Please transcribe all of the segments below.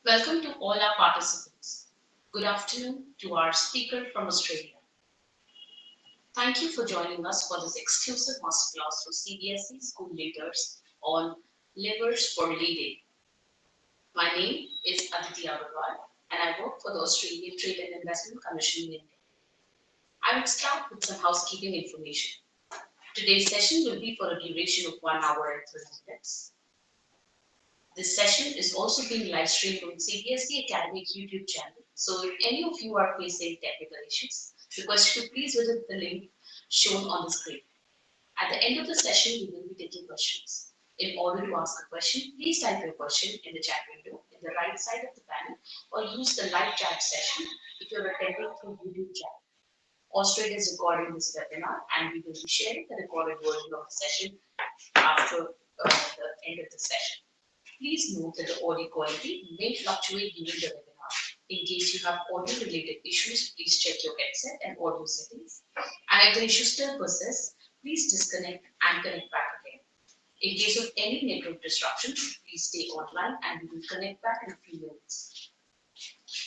Welcome to all our participants. Good afternoon to our speaker from Australia. Thank you for joining us for this exclusive masterclass for CBSE school leaders on levers for leading. My name is Aditi Agarwal and I work for the Australian Trade and Investment Commission in India. I will start with some housekeeping information. Today's session will be for a duration of 1 hour and 30 minutes. This session is also being live streamed on CBSE Academic YouTube channel. So if any of you are facing technical issues, request you to please visit the link shown on the screen. At the end of the session, we will be taking questions. In order to ask a question, please type your question in the chat window in the right side of the panel or use the live chat session if you're attending through YouTube chat. Austrade is recording this webinar and we will be sharing the recorded version of the session after the end of the session. Please note that the audio quality may fluctuate during the webinar. In case you have audio-related issues, please check your headset and audio settings. And if the issue still persists, please disconnect and connect back again. In case of any network disruptions, please stay online and we will connect back in a few minutes.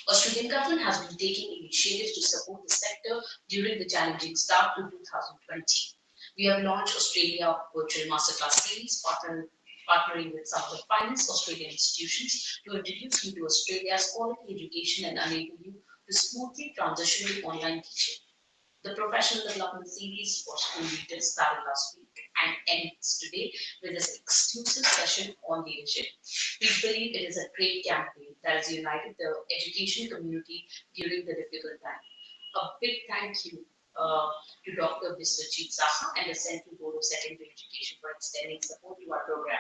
Australian government has been taking initiatives to support the sector during the challenging start to 2020. We have launched Australia Virtual Masterclass Series, partnering with some of the finest Australian institutions to introduce you to Australia's quality education and enable you to smoothly transition to online teaching. The professional development series for school leaders started last week and ends today with this exclusive session on leadership. We believe it is a great campaign that has united the education community during the difficult time. A big thank you to Dr. Biswajit Saha and the Central Board of Secondary Education for extending support to our program.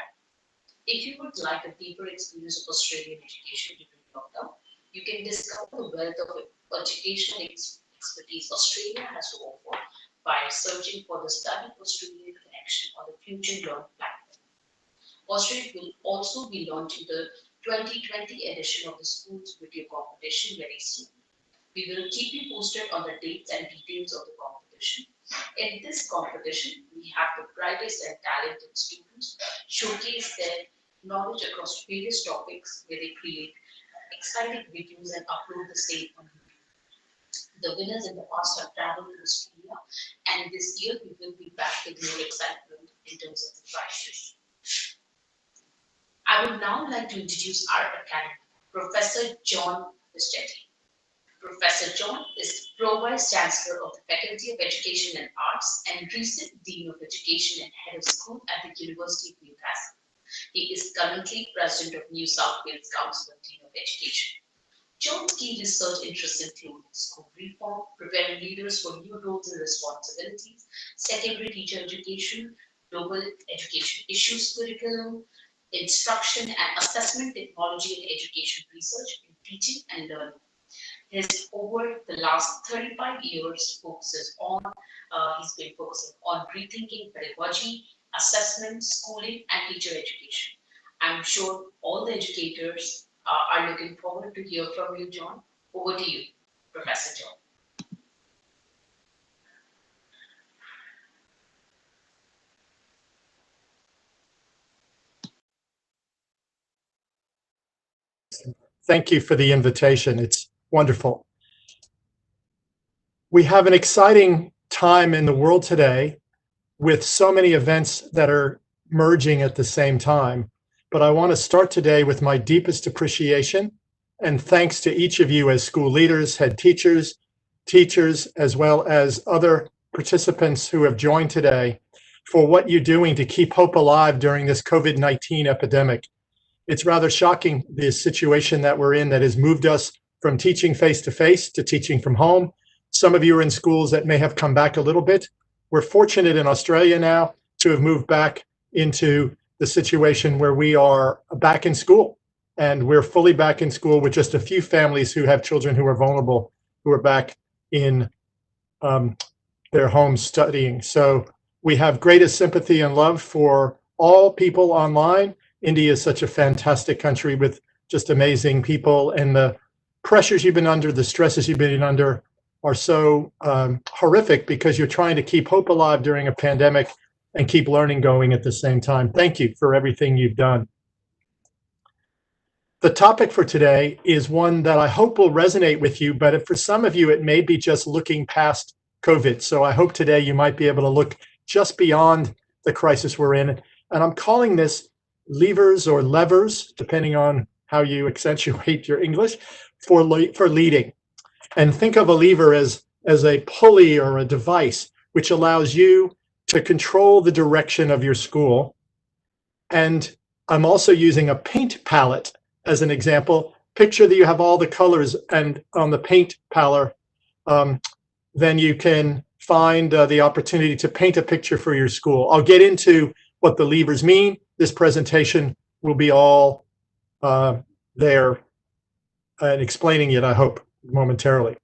If you would like a deeper experience of Australian education during lockdown, you can discover the wealth of educational expertise Australia has to offer by searching for the Study Australian Connection on the Future Learn platform. Austrade will also be launching the 2020 edition of the Schools Video Competition very soon. We will keep you posted on the dates and details of the competition. In this competition, we have the brightest and talented students showcase their knowledge across various topics where they create exciting videos and upload the same on YouTube. The winners in the past have traveled to Australia, and this year we will be back with more excitement in terms of the prizes. I would now like to introduce our academic, Professor John Biscetti. Professor John is Pro Vice Chancellor of the Faculty of Education and Arts and recent Dean of Education and Head of School at the University of Newcastle. He is currently President of New South Wales Council of Dean of Education. John's key research interests include school reform, preparing leaders for new roles and responsibilities, secondary teacher education, global education issues curriculum, instruction and assessment technology and education research in teaching and learning. His over the last 35 years he's been focusing on rethinking pedagogy, assessment, schooling, and teacher education. I'm sure all the educators are looking forward to hear from you, John. Over to you, Professor John. Thank you for the invitation. It's wonderful. We have an exciting time in the world today with so many events that are merging at the same time. But I want to start today with my deepest appreciation and thanks to each of you as school leaders, head teachers, as well as other participants who have joined today for what you're doing to keep hope alive during this COVID-19 epidemic. It's rather shocking, the situation that we're in that has moved us from teaching face-to-face to teaching from home. Some of you are in schools that may have come back a little bit. We're fortunate in Australia now to have moved back into the situation where we are back in school. And we're fully back in school with just a few families who have children who are vulnerable, who are back in their homes studying. So we have greatest sympathy and love for all people online. India is such a fantastic country with just amazing people, and the pressures you've been under, the stresses you've been under are so horrific because you're trying to keep hope alive during a pandemic and keep learning going at the same time. Thank you for everything you've done. The topic for today is one that I hope will resonate with you, but for some of you, it may be just looking past COVID. So I hope today you might be able to look just beyond the crisis we're in. And I'm calling this levers or levers, depending on how you accentuate your English, for leading. And think of a lever as a pulley or a device which allows you to control the direction of your school. And I'm also using a paint palette as an example. Picture that you have all the colors, and on the paint palette, then you can find the opportunity to paint a picture for your school. I'll get into what the levers mean. This presentation will be all there and explaining it, I hope, momentarily.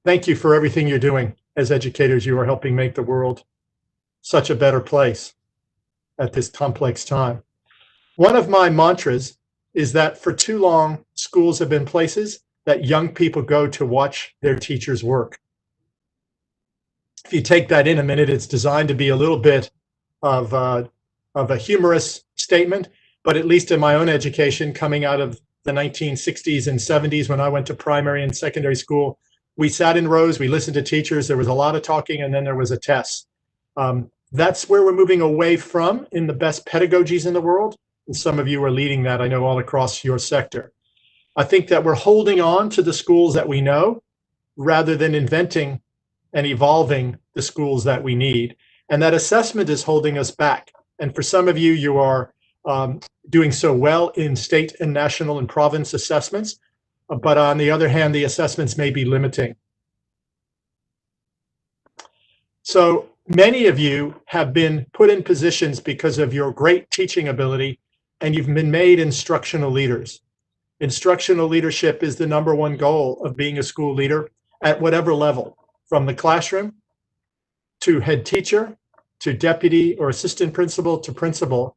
Thank you for everything you're doing. As educators, you are helping make the world such a better place at this complex time. One of my mantras is that for too long, schools have been places that young people go to watch their teachers work. If you take that in a minute, it's designed to be a little bit of a humorous statement, but at least in my own education, coming out of the 1960s and 70s, when I went to primary and secondary school, we sat in rows, we listened to teachers, there was a lot of talking, and then there was a test. That's where we're moving away from in the best pedagogies in the world. And some of you are leading that, I know, all across your sector. I think that we're holding on to the schools that we know rather than inventing and evolving the schools that we need. And that assessment is holding us back. And for some of you, you are doing so well in state and national and province assessments. But on the other hand, the assessments may be limiting. So many of you have been put in positions because of your great teaching ability, and you've been made instructional leaders. Instructional leadership is the #1 goal of being a school leader at whatever level, from the classroom to head teacher, to deputy or assistant principal to principal.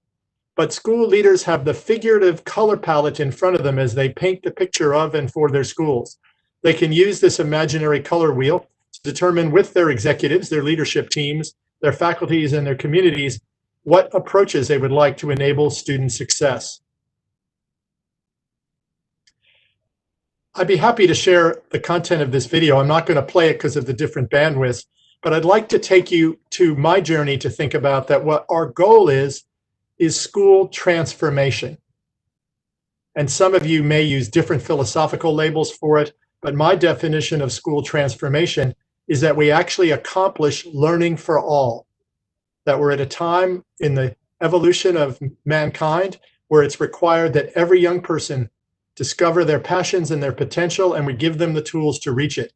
But school leaders have the figurative color palette in front of them as they paint the picture of and for their schools. They can use this imaginary color wheel to determine with their executives, their leadership teams, their faculties, and their communities what approaches they would like to enable student success. I'd be happy to share the content of this video. I'm not going to play it because of the different bandwidths, but I'd like to take you to my journey to think about that what our goal is school transformation. And some of you may use different philosophical labels for it, but my definition of school transformation is that we actually accomplish learning for all. That we're at a time in the evolution of mankind where it's required that every young person discover their passions and their potential, and we give them the tools to reach it.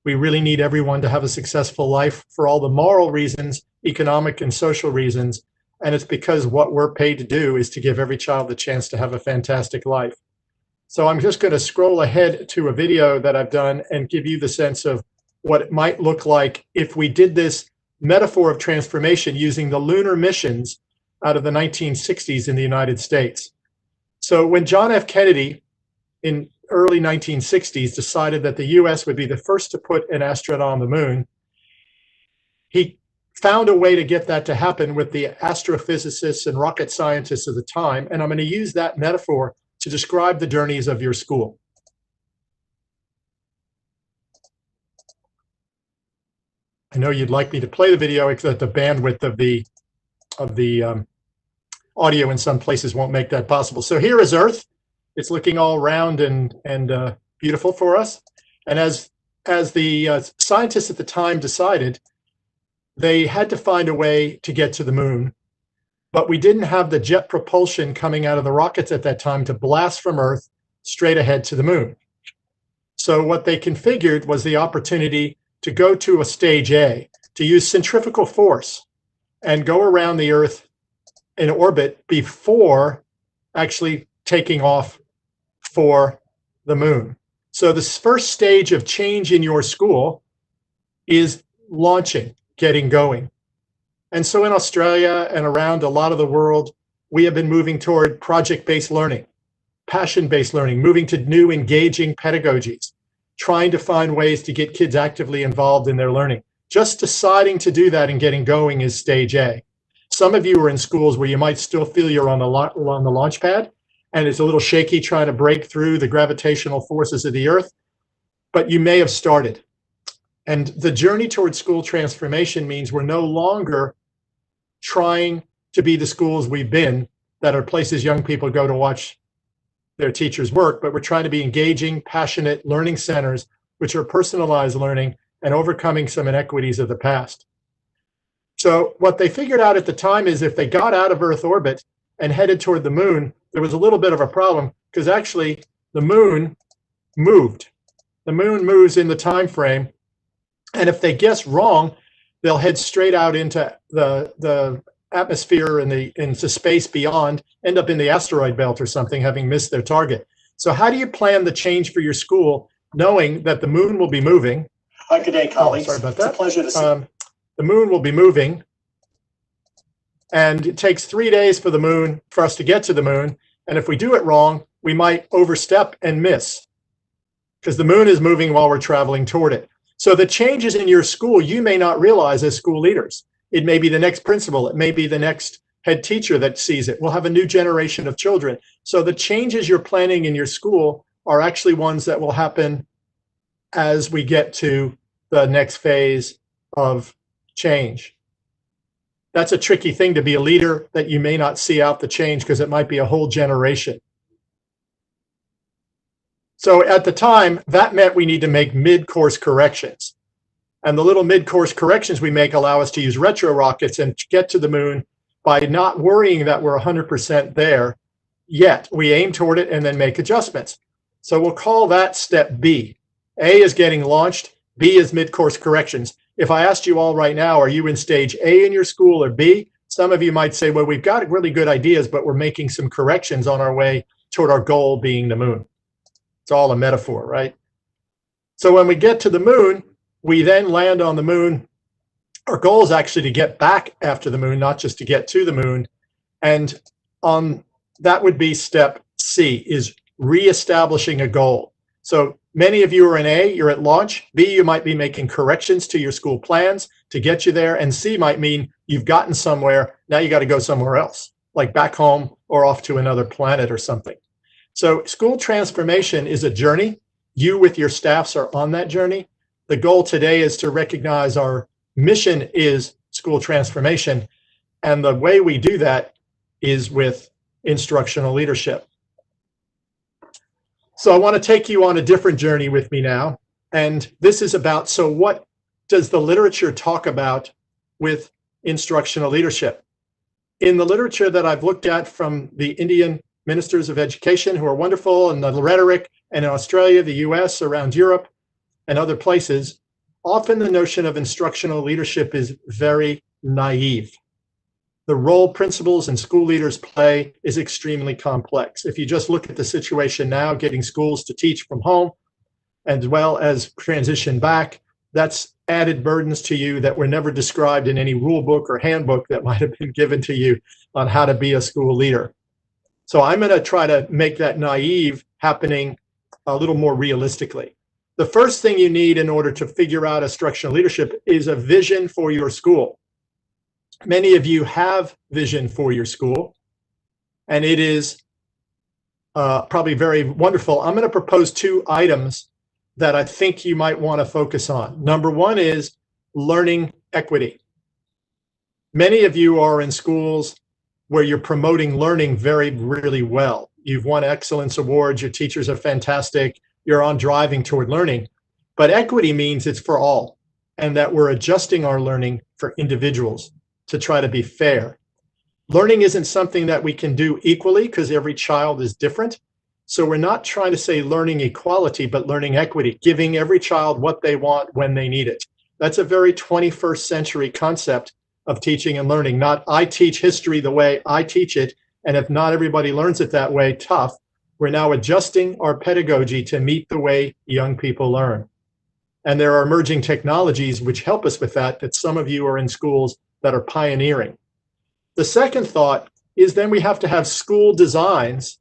We really need everyone to have a successful life for all the moral reasons, economic and social reasons, and it's because what we're paid to do is to give every child the chance to have a fantastic life. So I'm just going to scroll ahead to a video that I've done and give you the sense of what it might look like if we did this metaphor of transformation using the lunar missions out of the 1960s in the United States. So when John F. Kennedy in early 1960s decided that the US would be the first to put an astronaut on the moon, he found a way to get that to happen with the astrophysicists and rocket scientists of the time. And I'm going to use that metaphor to describe the journeys of your school. I know you'd like me to play the video, except the bandwidth of the audio in some places won't make that possible. So here is Earth. It's looking all round and beautiful for us. And as the scientists at the time decided, they had to find a way to get to the moon, but we didn't have the jet propulsion coming out of the rockets at that time to blast from Earth straight ahead to the moon. So what they configured was the opportunity to go to a stage A, to use centrifugal force and go around the Earth in orbit before actually taking off for the moon. So this first stage of change in your school is launching, getting going. And so in Australia and around a lot of the world, we have been moving toward project-based learning, passion-based learning, moving to new engaging pedagogies, trying to find ways to get kids actively involved in their learning. Just deciding to do that and getting going is stage A. Some of you are in schools where you might still feel you're on the launch pad, and it's a little shaky trying to break through the gravitational forces of the earth, but you may have started. And the journey towards school transformation means we're no longer trying to be the schools we've been, that are places young people go to watch their teachers work, but we're trying to be engaging, passionate learning centers, which are personalized learning and overcoming some inequities of the past. So what they figured out at the time is if they got out of Earth orbit and headed toward the moon, there was a little bit of a problem because actually the moon moved. The moon moves in the time frame, and if they guess wrong, they'll head straight out into the atmosphere and into space beyond, end up in the asteroid belt or something, having missed their target. So how do you plan the change for your school, knowing that the moon will be moving? Good day, colleagues. Sorry about that. It's a pleasure to see. The moon will be moving, and it takes 3 days for the moon for us to get to the moon. And if we do it wrong, we might overstep and miss because the moon is moving while we're traveling toward it. So the changes in your school, you may not realize as school leaders. It may be the next principal. It may be the next head teacher that sees it. We'll have a new generation of children. So the changes you're planning in your school are actually ones that will happen as we get to the next phase of change. That's a tricky thing to be a leader, that you may not see out the change because it might be a whole generation. So at the time, that meant we need to make mid-course corrections. And the little mid-course corrections we make allow us to use retro rockets and get to the moon by not worrying that we're 100% there yet. We aim toward it and then make adjustments. So we'll call that step B. A is getting launched. B is mid-course corrections. If I asked you all right now, are you in stage A in your school or B? Some of you might say, well, we've got really good ideas, but we're making some corrections on our way toward our goal being the moon. It's all a metaphor, right? So when we get to the moon, we then land on the moon. Our goal is actually to get back after the moon, not just to get to the moon. And that would be step C, is reestablishing a goal. So many of you are in A, you're at launch. B, you might be making corrections to your school plans to get you there. And C might mean you've gotten somewhere, now you got to go somewhere else, like back home or off to another planet or something. So school transformation is a journey. You with your staffs are on that journey. The goal today is to recognize our mission is school transformation. And the way we do that is with instructional leadership. So I want to take you on a different journey with me now. And this is about, so what does the literature talk about with instructional leadership? In the literature that I've looked at from the Indian ministers of education, who are wonderful, and the rhetoric, and in Australia, the US, around Europe, and other places, often the notion of instructional leadership is very naive. The role principals and school leaders play is extremely complex. If you just look at the situation now, getting schools to teach from home, as well as transition back, that's added burdens to you that were never described in any rule book or handbook that might have been given to you on how to be a school leader. So I'm going to try to make that naive happening a little more realistically. The first thing you need in order to figure out instructional leadership is a vision for your school. Many of you have vision for your school, and it is probably very wonderful. I'm going to propose 2 items that I think you might want to focus on. Number 1 is learning equity. Many of you are in schools where you're promoting learning really well. You've won excellence awards, your teachers are fantastic, you're on driving toward learning. But equity means it's for all, and that we're adjusting our learning for individuals to try to be fair. Learning isn't something that we can do equally because every child is different. So we're not trying to say learning equality, but learning equity, giving every child what they want when they need it. That's a very 21st century concept of teaching and learning, not I teach history the way I teach it, and if not everybody learns it that way, tough. We're now adjusting our pedagogy to meet the way young people learn. And there are emerging technologies which help us with that some of you are in schools that are pioneering. The second thought is then we have to have school designs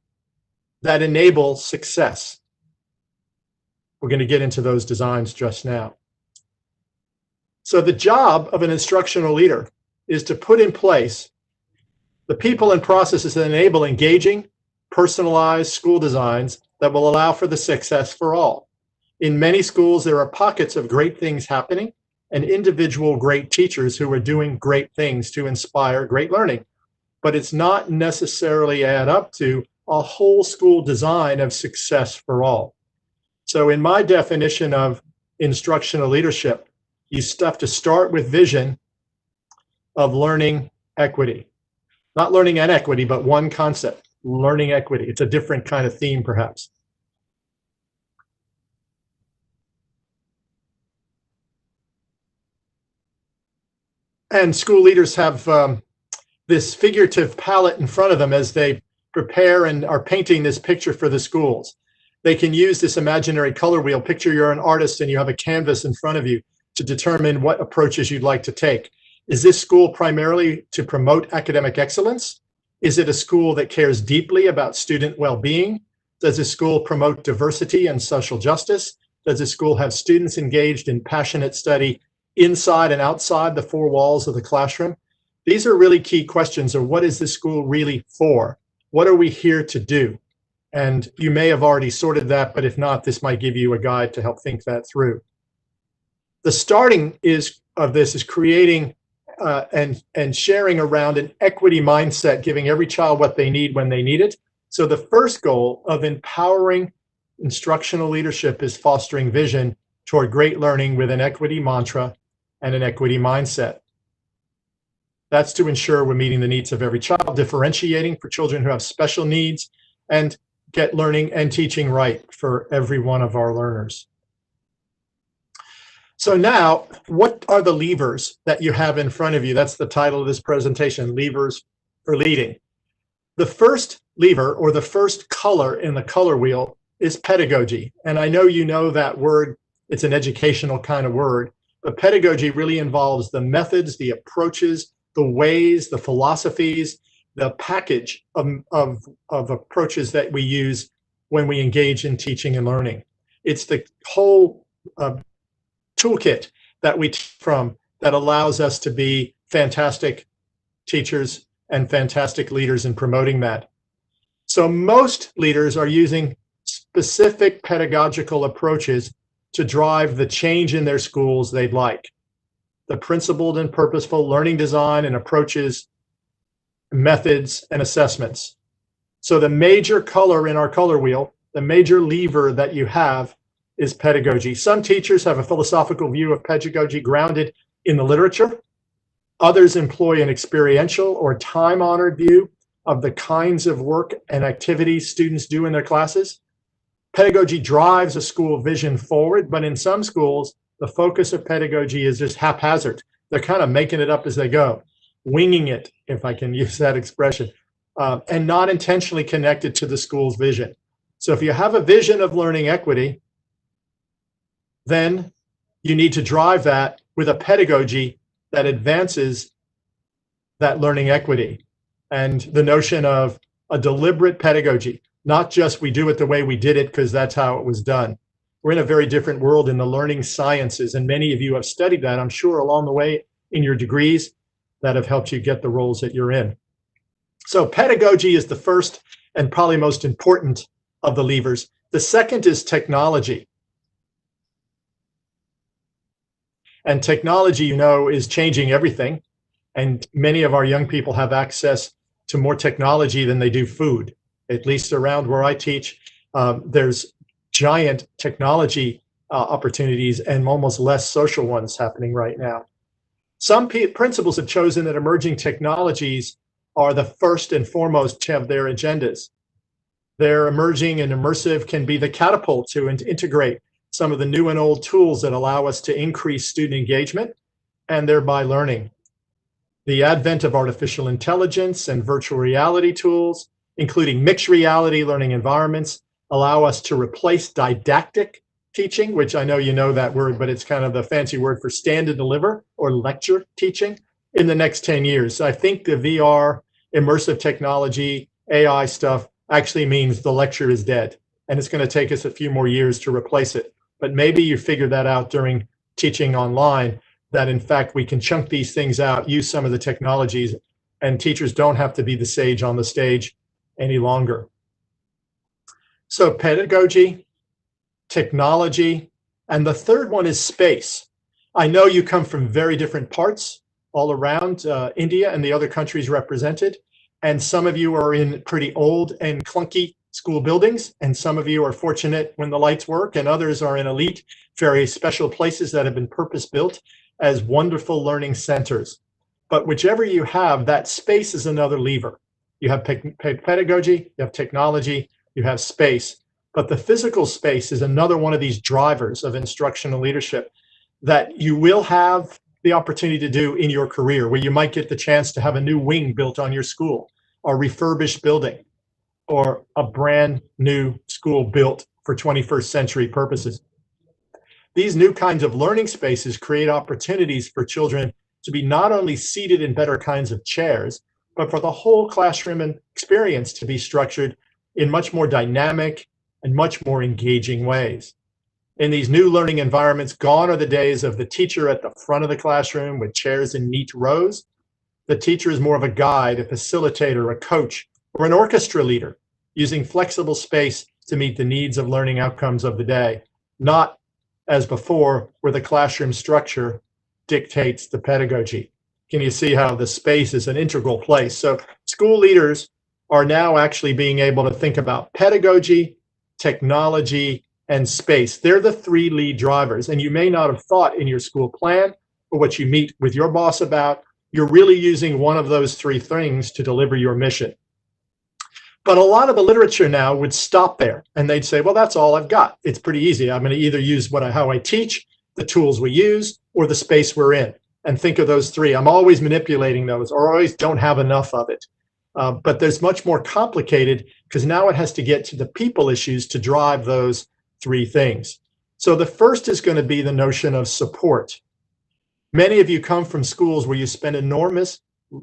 that enable success. We're going to get into those designs just now. So the job of an instructional leader is to put in place the people and processes that enable engaging, personalized school designs that will allow for the success for all. In many schools, there are pockets of great things happening and individual great teachers who are doing great things to inspire great learning. But it's not necessarily add up to a whole school design of success for all. So in my definition of instructional leadership, you have to start with vision of learning equity. Not learning and equity, but one concept, learning equity. It's a different kind of theme, perhaps. And school leaders have this figurative palette in front of them as they prepare and are painting this picture for the schools. They can use this imaginary color wheel. Picture you're an artist and you have a canvas in front of you to determine what approaches you'd like to take. Is this school primarily to promote academic excellence? Is it a school that cares deeply about student well-being? Does this school promote diversity and social justice? Does this school have students engaged in passionate study inside and outside the four walls of the classroom? These are really key questions of what is this school really for? What are we here to do? And you may have already sorted that, but if not, this might give you a guide to help think that through. The starting of this is creating and sharing around an equity mindset, giving every child what they need when they need it. So the first goal of empowering instructional leadership is fostering vision toward great learning with an equity mantra and an equity mindset. That's to ensure we're meeting the needs of every child, differentiating for children who have special needs, and get learning and teaching right for every one of our learners. So now, what are the levers that you have in front of you? That's the title of this presentation, Levers for Leading. The first lever, or the first color in the color wheel, is pedagogy. And I know you know that word. It's an educational kind of word. But pedagogy really involves the methods, the approaches, the ways, the philosophies, the package of approaches that we use when we engage in teaching and learning. It's the whole toolkit that we teach from that allows us to be fantastic teachers and fantastic leaders in promoting that. So most leaders are using specific pedagogical approaches to drive the change in their schools they'd like. The principled and purposeful learning design and approaches, methods, and assessments. So the major color in our color wheel, the major lever that you have, is pedagogy. Some teachers have a philosophical view of pedagogy grounded in the literature. Others employ an experiential or time-honored view of the kinds of work and activities students do in their classes. Pedagogy drives a school vision forward, but in some schools, the focus of pedagogy is just haphazard. They're kind of making it up as they go, winging it, if I can use that expression, and not intentionally connected to the school's vision. So if you have a vision of learning equity, then you need to drive that with a pedagogy that advances that learning equity. And the notion of a deliberate pedagogy, not just we do it the way we did it because that's how it was done. We're in a very different world in the learning sciences, and many of you have studied that, I'm sure, along the way in your degrees that have helped you get the roles that you're in. So pedagogy is the first and probably most important of the levers. The second is technology. And technology, you know, is changing everything. And many of our young people have access to more technology than they do food. At least around where I teach, there's giant technology opportunities and almost less social ones happening right now. Some principals have chosen that emerging technologies are the first and foremost of their agendas. Their emerging and immersive can be the catapult to integrate some of the new and old tools that allow us to increase student engagement and thereby learning. The advent of artificial intelligence and virtual reality tools, including mixed reality learning environments, allow us to replace didactic teaching, which I know you know that word, but it's kind of the fancy word for stand and deliver or lecture teaching in the next 10 years. So I think the VR, immersive technology, AI stuff actually means the lecture is dead, and it's going to take us a few more years to replace it. But maybe you figured that out during teaching online, that in fact we can chunk these things out, use some of the technologies, and teachers don't have to be the sage on the stage any longer. So pedagogy, technology, and the third one is space. I know you come from very different parts all around India and the other countries represented, and some of you are in pretty old and clunky school buildings, and some of you are fortunate when the lights work, and others are in elite, very special places that have been purpose-built as wonderful learning centers. But whichever you have, that space is another lever. You have pedagogy, you have technology, you have space. But the physical space is another one of these drivers of instructional leadership that you will have the opportunity to do in your career, where you might get the chance to have a new wing built on your school, or refurbished building, or a brand new school built for 21st century purposes. These new kinds of learning spaces create opportunities for children to be not only seated in better kinds of chairs, but for the whole classroom experience to be structured in much more dynamic and much more engaging ways. In these new learning environments, gone are the days of the teacher at the front of the classroom with chairs in neat rows. The teacher is more of a guide, a facilitator, a coach, or an orchestra leader, using flexible space to meet the needs of learning outcomes of the day, not as before, where the classroom structure dictates the pedagogy. Can you see how the space is an integral place? So school leaders are now actually being able to think about pedagogy, technology, and space. They're the three lead drivers. And you may not have thought in your school plan or what you meet with your boss about, you're really using one of those three things to deliver your mission. But a lot of the literature now would stop there and they'd say, well, that's all I've got. It's pretty easy. I'm going to either use how I teach, the tools we use, or the space we're in. And think of those three. I'm always manipulating those, or always don't have enough of it. But there's much more complicated, because now it has to get to the people issues to drive those three things. So the first is going to be the notion of support. Many of you come from schools where you spend enormous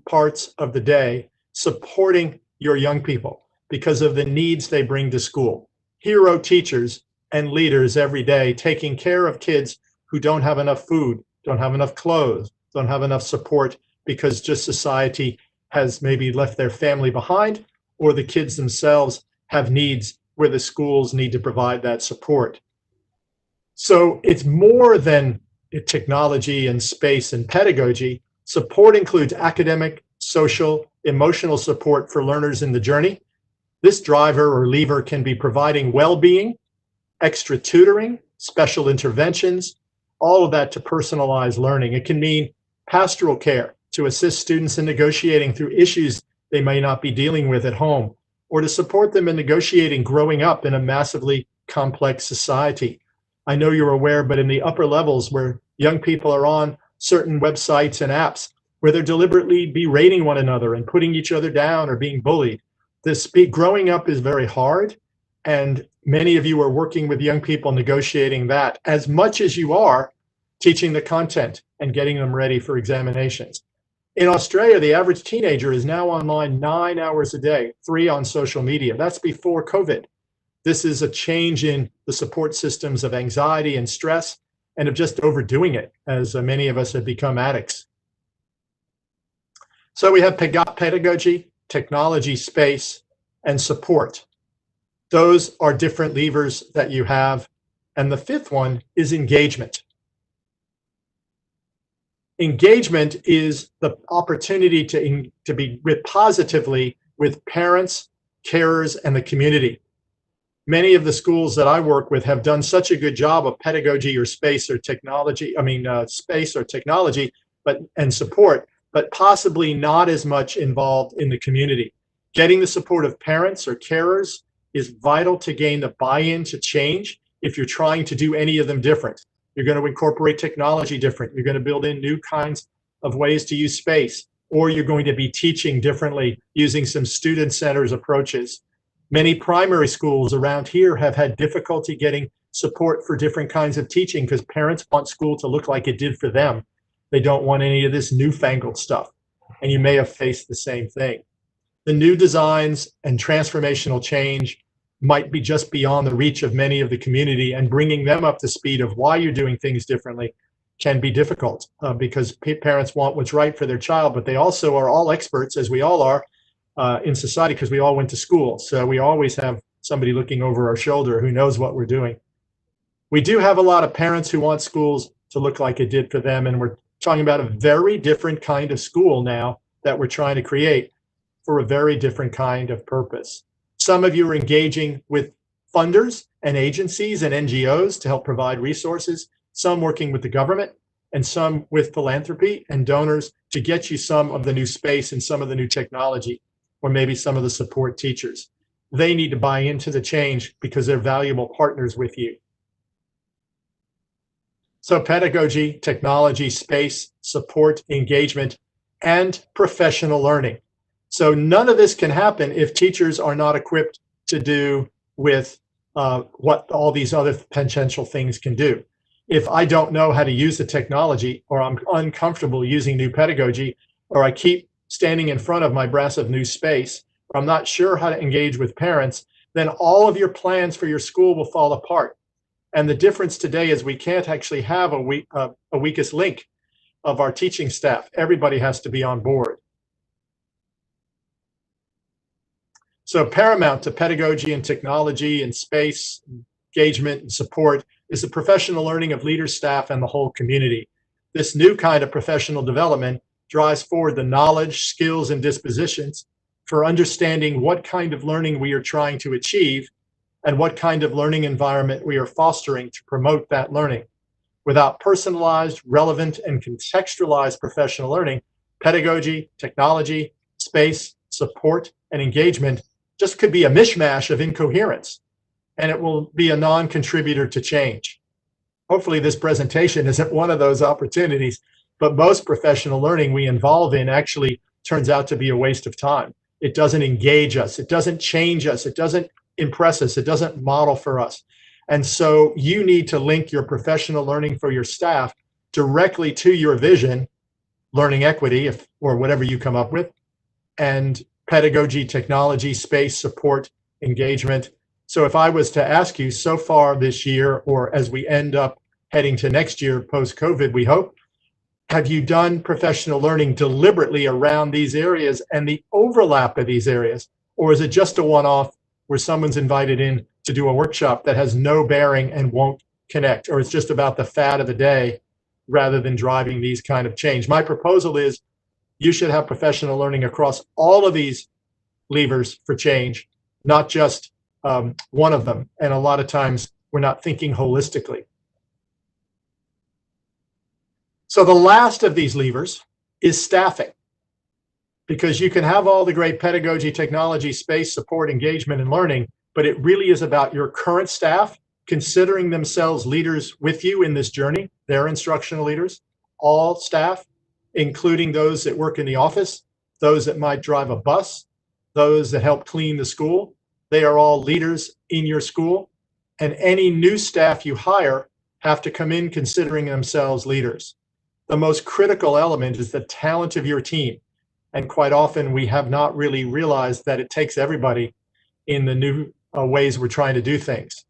parts of the day supporting your young people because of the needs they bring to school. Hero teachers and leaders every day taking care of kids who don't have enough food, don't have enough clothes, don't have enough support because just society has maybe left their family behind, or the kids themselves have needs where the schools need to provide that support. So it's more than technology and space and pedagogy. Support includes academic, social, emotional support for learners in the journey. This driver or lever can be providing well-being, extra tutoring, special interventions, all of that to personalize learning. It can mean pastoral care to assist students in negotiating through issues they may not be dealing with at home, or to support them in negotiating growing up in a massively complex society. I know you're aware, but in the upper levels where young people are on certain websites and apps where they're deliberately berating one another and putting each other down or being bullied. Growing up is very hard, and many of you are working with young people negotiating that as much as you are teaching the content and getting them ready for examinations. In Australia, the average teenager is now online 9 hours a day, 3 on social media. That's before COVID. This is a change in the support systems of anxiety and stress, and of just overdoing it, as many of us have become addicts. So we have pedagogy, technology, space, and support. Those are different levers that you have. And the fifth one is engagement. Engagement is the opportunity to be positively with parents, carers, and the community. Many of the schools that I work with have done such a good job of pedagogy or space or technology, space or technology, and support, but possibly not as much involved in the community. Getting the support of parents or carers is vital to gain the buy-in to change if you're trying to do any of them different. You're going to incorporate technology different. You're going to build in new kinds of ways to use space, or you're going to be teaching differently using some student-centered approaches. Many primary schools around here have had difficulty getting support for different kinds of teaching because parents want school to look like it did for them. They don't want any of this newfangled stuff. And you may have faced the same thing. The new designs and transformational change might be just beyond the reach of many of the community, and bringing them up to speed of why you're doing things differently can be difficult because parents want what's right for their child, but they also are all experts, as we all are in society, because we all went to school. So we always have somebody looking over our shoulder who knows what we're doing. We do have a lot of parents who want schools to look like it did for them, and we're talking about a very different kind of school now that we're trying to create for a very different kind of purpose. Some of you are engaging with funders and agencies and NGOs to help provide resources, some working with the government, and some with philanthropy and donors to get you some of the new space and some of the new technology, or maybe some of the support teachers. They need to buy into the change because they're valuable partners with you. So pedagogy, technology, space, support, engagement, and professional learning. So none of this can happen if teachers are not equipped to do with what all these other potential things can do. If I don't know how to use the technology, or I'm uncomfortable using new pedagogy, or I keep standing in front of my brass of new space, or I'm not sure how to engage with parents, then all of your plans for your school will fall apart. And the difference today is we can't actually have a weakest link of our teaching staff. Everybody has to be on board. So paramount to pedagogy and technology and space, engagement and support is the professional learning of leaders, staff, and the whole community. This new kind of professional development drives forward the knowledge, skills, and dispositions for understanding what kind of learning we are trying to achieve and what kind of learning environment we are fostering to promote that learning. Without personalized, relevant, and contextualized professional learning, pedagogy, technology, space, support, and engagement just could be a mishmash of incoherence, and it will be a non-contributor to change. Hopefully this presentation isn't one of those opportunities, but most professional learning we involve in actually turns out to be a waste of time. It doesn't engage us, it doesn't change us, it doesn't impress us, it doesn't model for us. And so you need to link your professional learning for your staff directly to your vision, learning equity, or whatever you come up with, and pedagogy, technology, space, support, engagement. So if I was to ask you so far this year, or as we end up heading to next year post-COVID, we hope, have you done professional learning deliberately around these areas and the overlap of these areas? Or is it just a one-off where someone's invited in to do a workshop that has no bearing and won't connect, or it's just about the fad of the day rather than driving these kind of change? My proposal is you should have professional learning across all of these levers for change, not just one of them. And a lot of times we're not thinking holistically. So the last of these levers is staffing, because you can have all the great pedagogy, technology, space, support, engagement, and learning, but it really is about your current staff considering themselves leaders with you in this journey. They're instructional leaders, all staff, including those that work in the office, those that might drive a bus, those that help clean the school. They are all leaders in your school, and any new staff you hire have to come in considering themselves leaders. The most critical element is the talent of your team. And quite often we have not really realized that it takes everybody in the new ways we're trying to do things.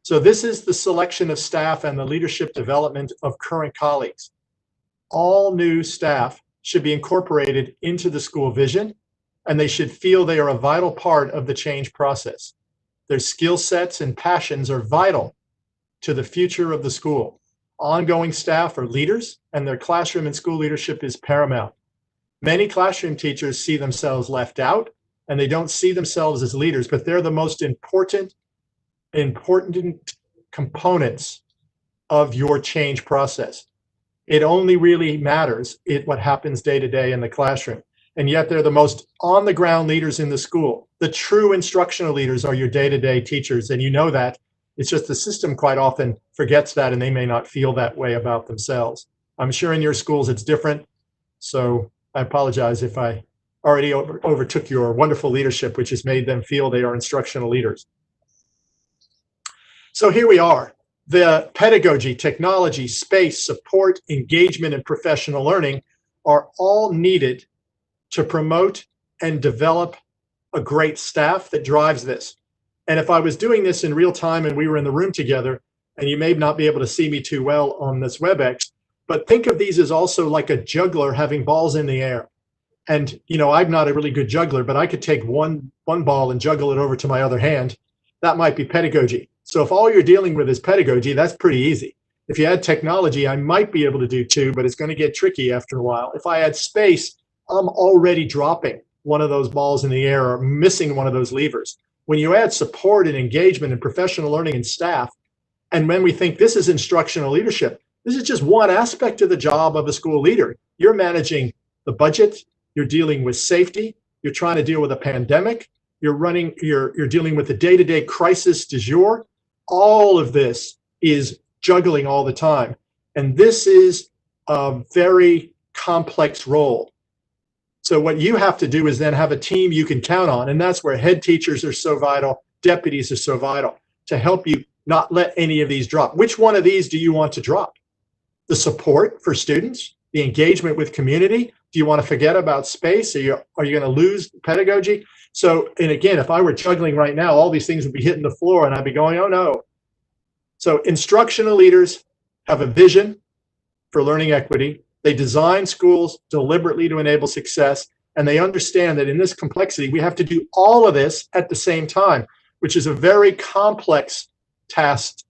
So this is the selection of staff and the leadership development of current colleagues. All new staff should be incorporated into the school vision, and they should feel they are a vital part of the change process. Their skill sets and passions are vital to the future of the school. Ongoing staff are leaders, and their classroom and school leadership is paramount. Many classroom teachers see themselves left out, and they don't see themselves as leaders, but they're the most important components of your change process. It only really matters what happens day to day in the classroom. And yet they're the most on-the-ground leaders in the school. The true instructional leaders are your day-to-day teachers, and you know that. It's just the system quite often forgets that, and they may not feel that way about themselves. I'm sure in your schools it's different, so I apologize if I already overtook your wonderful leadership, which has made them feel they are instructional leaders. So here we are. The pedagogy, technology, space, support, engagement, and professional learning are all needed to promote and develop a great staff that drives this. And if I was doing this in real time and we were in the room together, and you may not be able to see me too well on this WebEx, but think of these as also like a juggler having balls in the air. And, I'm not a really good juggler, but I could take one ball and juggle it over to my other hand. That might be pedagogy. So if all you're dealing with is pedagogy, that's pretty easy. If you add technology, I might be able to do two, but it's going to get tricky after a while. If I add space, I'm already dropping one of those balls in the air or missing one of those levers. When you add support and engagement and professional learning and staff, and when we think this is instructional leadership, this is just one aspect of the job of a school leader. You're managing the budget, you're dealing with safety, you're trying to deal with a pandemic, you're dealing with the day-to-day crisis du jour. All of this is juggling all the time. And this is a very complex role. So what you have to do is then have a team you can count on. And that's where head teachers are so vital, deputies are so vital, to help you not let any of these drop. Which one of these do you want to drop? The support for students, the engagement with community? Do you want to forget about space? Are you going to lose pedagogy? So, and again, if I were juggling right now, all these things would be hitting the floor and I'd be going, oh no. So instructional leaders have a vision for learning equity. They design schools deliberately to enable success. And they understand that in this complexity, we have to do all of this at the same time, which is a very complex task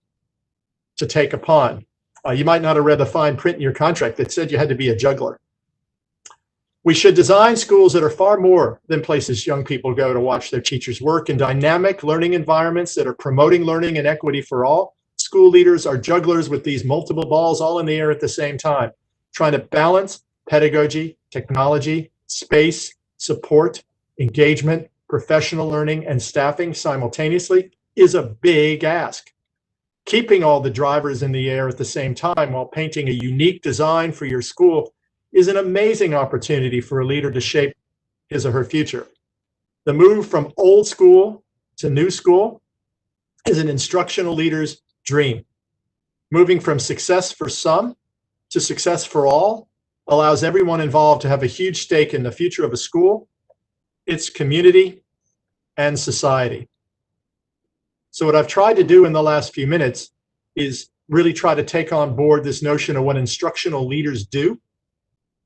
to take upon. You might not have read the fine print in your contract that said you had to be a juggler. We should design schools that are far more than places young people go to watch their teachers work, in dynamic learning environments that are promoting learning and equity for all. School leaders are jugglers with these multiple balls all in the air at the same time, trying to balance pedagogy, technology, space, support, engagement, professional learning, and staffing simultaneously is a big ask. Keeping all the drivers in the air at the same time while painting a unique design for your school is an amazing opportunity for a leader to shape his or her future. The move from old school to new school is an instructional leader's dream. Moving from success for some to success for all allows everyone involved to have a huge stake in the future of a school, its community, and society. So what I've tried to do in the last few minutes is really try to take on board this notion of what instructional leaders do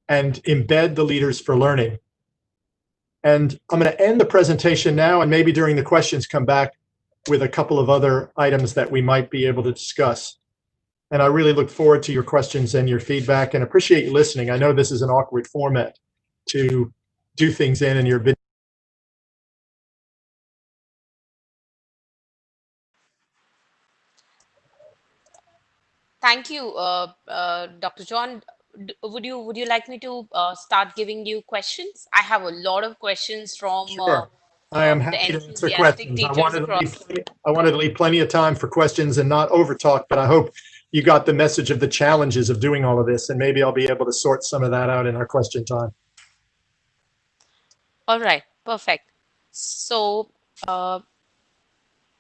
and embed the leaders for learning. And I'm going to end the presentation now, and maybe during the questions come back with a couple of other items that we might be able to discuss. And I really look forward to your questions and your feedback and appreciate you listening. I know this is an awkward format to do things in your video. Thank you, Dr. John. Would you like me to start giving you questions? I have a lot of questions from Sure. I am the happy to answer enthusiastic questions. I teachers wanted to leave plenty of time for questions and not overtalk, but I hope you got the message of the challenges of doing all of this, and maybe I'll be able to sort some of that out in our question time. All right, perfect. So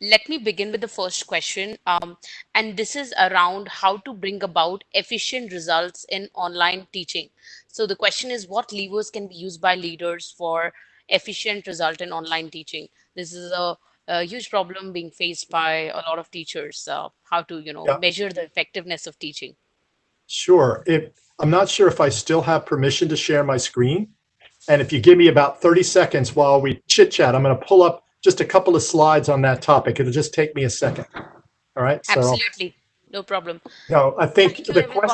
let me begin with the first question. And this is around how to bring about efficient results in online teaching. So the question is, what levers can be used by leaders for efficient result in online teaching? This is a huge problem being faced by a lot of teachers, how to, Yeah. measure the effectiveness of teaching. Sure. I'm not sure if I still have permission to share my screen. And if you give me about 30 seconds while we chit chat, I'm going to pull up just a couple of slides on that topic. It'll just take me a second. All right. Absolutely. No problem. No, I think Thank you, the everyone.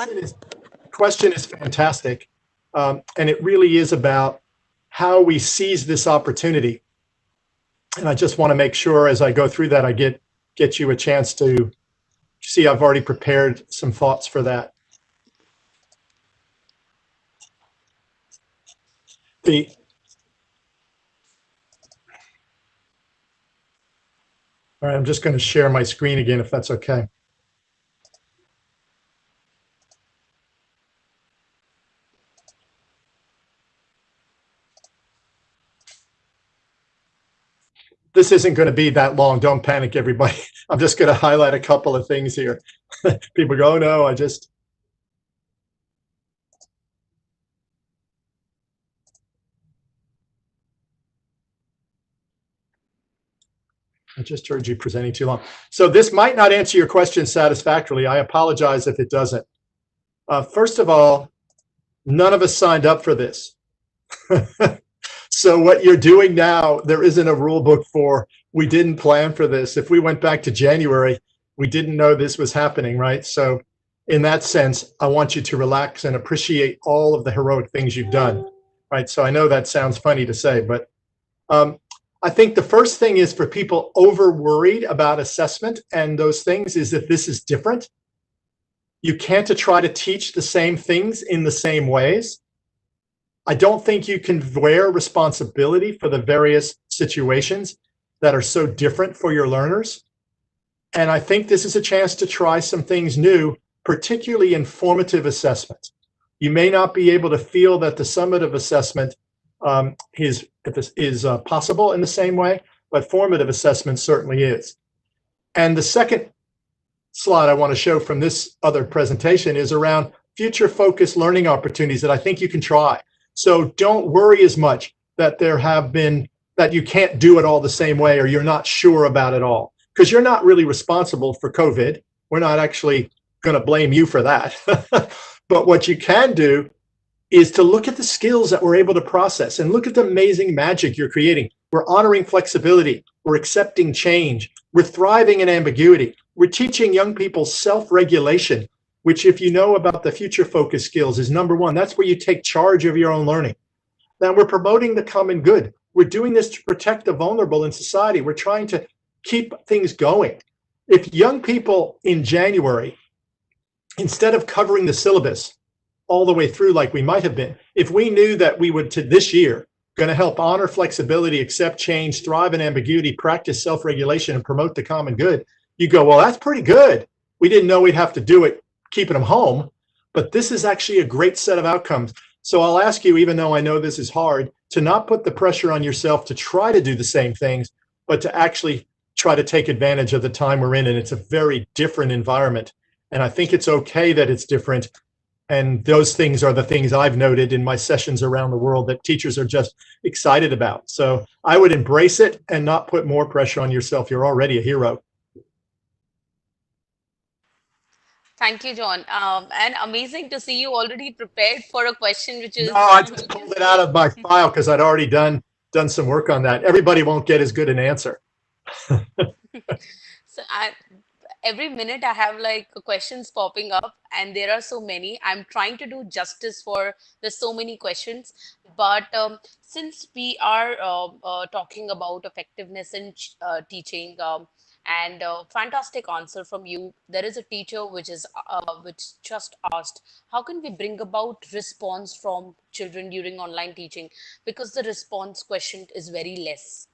question is fantastic. And it really is about how we seize this opportunity. And I just want to make sure as I go through that, I get you a chance to see I've already prepared some thoughts for that. All right, I'm just going to share my screen again, if that's okay. This isn't going to be that long. Don't panic, everybody. I'm just going to highlight a couple of things here. People go, oh, no, I just heard you presenting too long. So this might not answer your question satisfactorily. I apologize if it doesn't. First of all, none of us signed up for this. So what you're doing now, there isn't a rule book for, we didn't plan for this. If we went back to January, we didn't know this was happening, right? So in that sense, I want you to relax and appreciate all of the heroic things you've done, right? So I know that sounds funny to say, but I think the first thing is for people over worried about assessment and those things is that this is different. You can't try to teach the same things in the same ways. I don't think you can wear responsibility for the various situations that are so different for your learners. And I think this is a chance to try some things new, particularly in formative assessment. You may not be able to feel that the summative assessment is possible in the same way, but formative assessment certainly is. And the second slide I want to show from this other presentation is around future focused learning opportunities that I think you can try. So don't worry as much that that you can't do it all the same way or you're not sure about it all, because you're not really responsible for COVID. We're not actually going to blame you for that. But what you can do is to look at the skills that we're able to process and look at the amazing magic you're creating. We're honoring flexibility. We're accepting change. We're thriving in ambiguity. We're teaching young people self-regulation, which, if you know about the future focus skills, is number one. That's where you take charge of your own learning. Then we're promoting the common good. We're doing this to protect the vulnerable in society. We're trying to keep things going. If young people in January, instead of covering the syllabus all the way through like we might have been, if we knew that we would, to this year, going to help honor flexibility, accept change, thrive in ambiguity, practice self-regulation, and promote the common good, you go, well, that's pretty good. We didn't know we'd have to do it keeping them home, but this is actually a great set of outcomes. So I'll ask you, even though I know this is hard, to not put the pressure on yourself to try to do the same things, but to actually try to take advantage of the time we're in. And it's a very different environment. And I think it's okay that it's different. And those things are the things I've noted in my sessions around the world that teachers are just excited about. So I would embrace it and not put more pressure on yourself. You're already a hero. Thank you, John. And amazing to see you already prepared for a question, which is. No, I just pulled it out of my file because I'd already done some work on that. Everybody won't get as good an answer. So every minute I have like questions popping up, and there are so many. I'm trying to do justice for there's so many questions, but since we are talking about effectiveness in teaching, and fantastic answer from you. There is a teacher which just asked, how can we bring about response from children during online teaching? Because the response question is very less.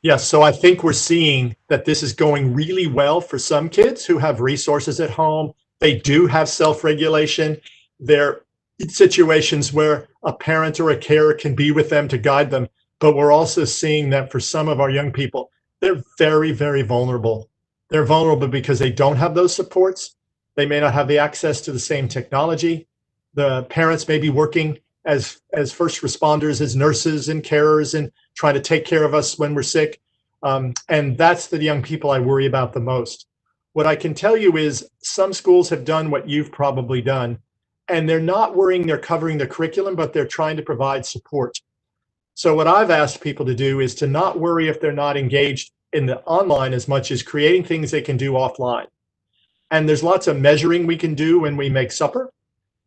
Yes, so I think we're seeing that this is going really well for some kids who have resources at home. They do have self-regulation. There are situations where a parent or a carer can be with them to guide them. But we're also seeing that for some of our young people, they're very, very vulnerable. They're vulnerable because they don't have those supports. They may not have the access to the same technology. The parents may be working as first responders, as nurses and carers, and trying to take care of us when we're sick. And that's the young people I worry about the most. What I can tell you is some schools have done what you've probably done, and they're not worrying they're covering the curriculum, but they're trying to provide support. So what I've asked people to do is to not worry if they're not engaged in the online as much as creating things they can do offline. And there's lots of measuring we can do when we make supper.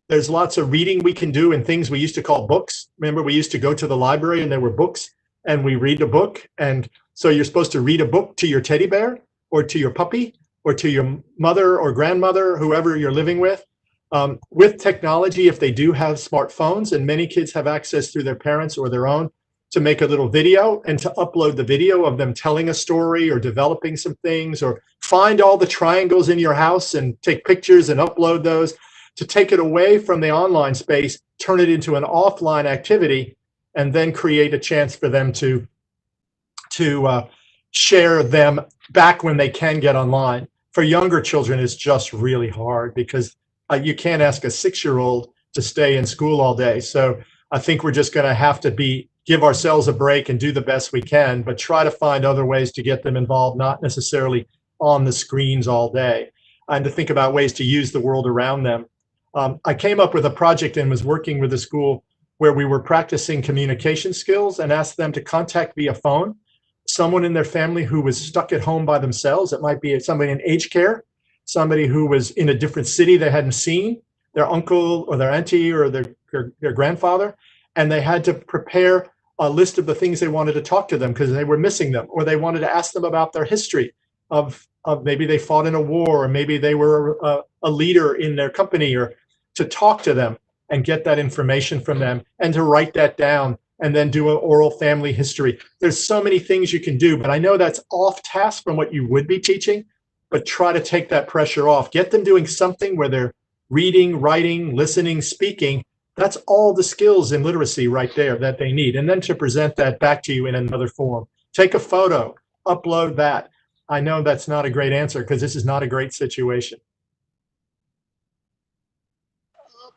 There's lots of reading we can do in things we used to call books. Remember, we used to go to the library and there were books and we read a book. And so you're supposed to read a book to your teddy bear or to your puppy or to your mother or grandmother, whoever you're living with. With technology, if they do have smartphones, and many kids have access through their parents or their own, to make a little video and to upload the video of them telling a story or developing some things, or find all the triangles in your house and take pictures and upload those, to take it away from the online space, turn it into an offline activity, and then create a chance for them to share them back when they can get online. For younger children, it's just really hard because you can't ask a 6-year-old to stay in school all day. So I think we're just going to have to give ourselves a break and do the best we can, but try to find other ways to get them involved, not necessarily on the screens all day, and to think about ways to use the world around them. I came up with a project and was working with a school where we were practicing communication skills and asked them to contact via phone someone in their family who was stuck at home by themselves. It might be somebody in aged care, somebody who was in a different city they hadn't seen, their uncle or their auntie or their grandfather, and they had to prepare a list of the things they wanted to talk to them because they were missing them, or they wanted to ask them about their history of maybe they fought in a war, or maybe they were a leader in their company, or to talk to them and get that information from them and to write that down and then do an oral family history. There's so many things you can do, but I know that's off task from what you would be teaching, but try to take that pressure off. Get them doing something where they're reading, writing, listening, speaking. That's all the skills in literacy right there that they need. And then to present that back to you in another form. Take a photo, upload that. I know that's not a great answer because this is not a great situation.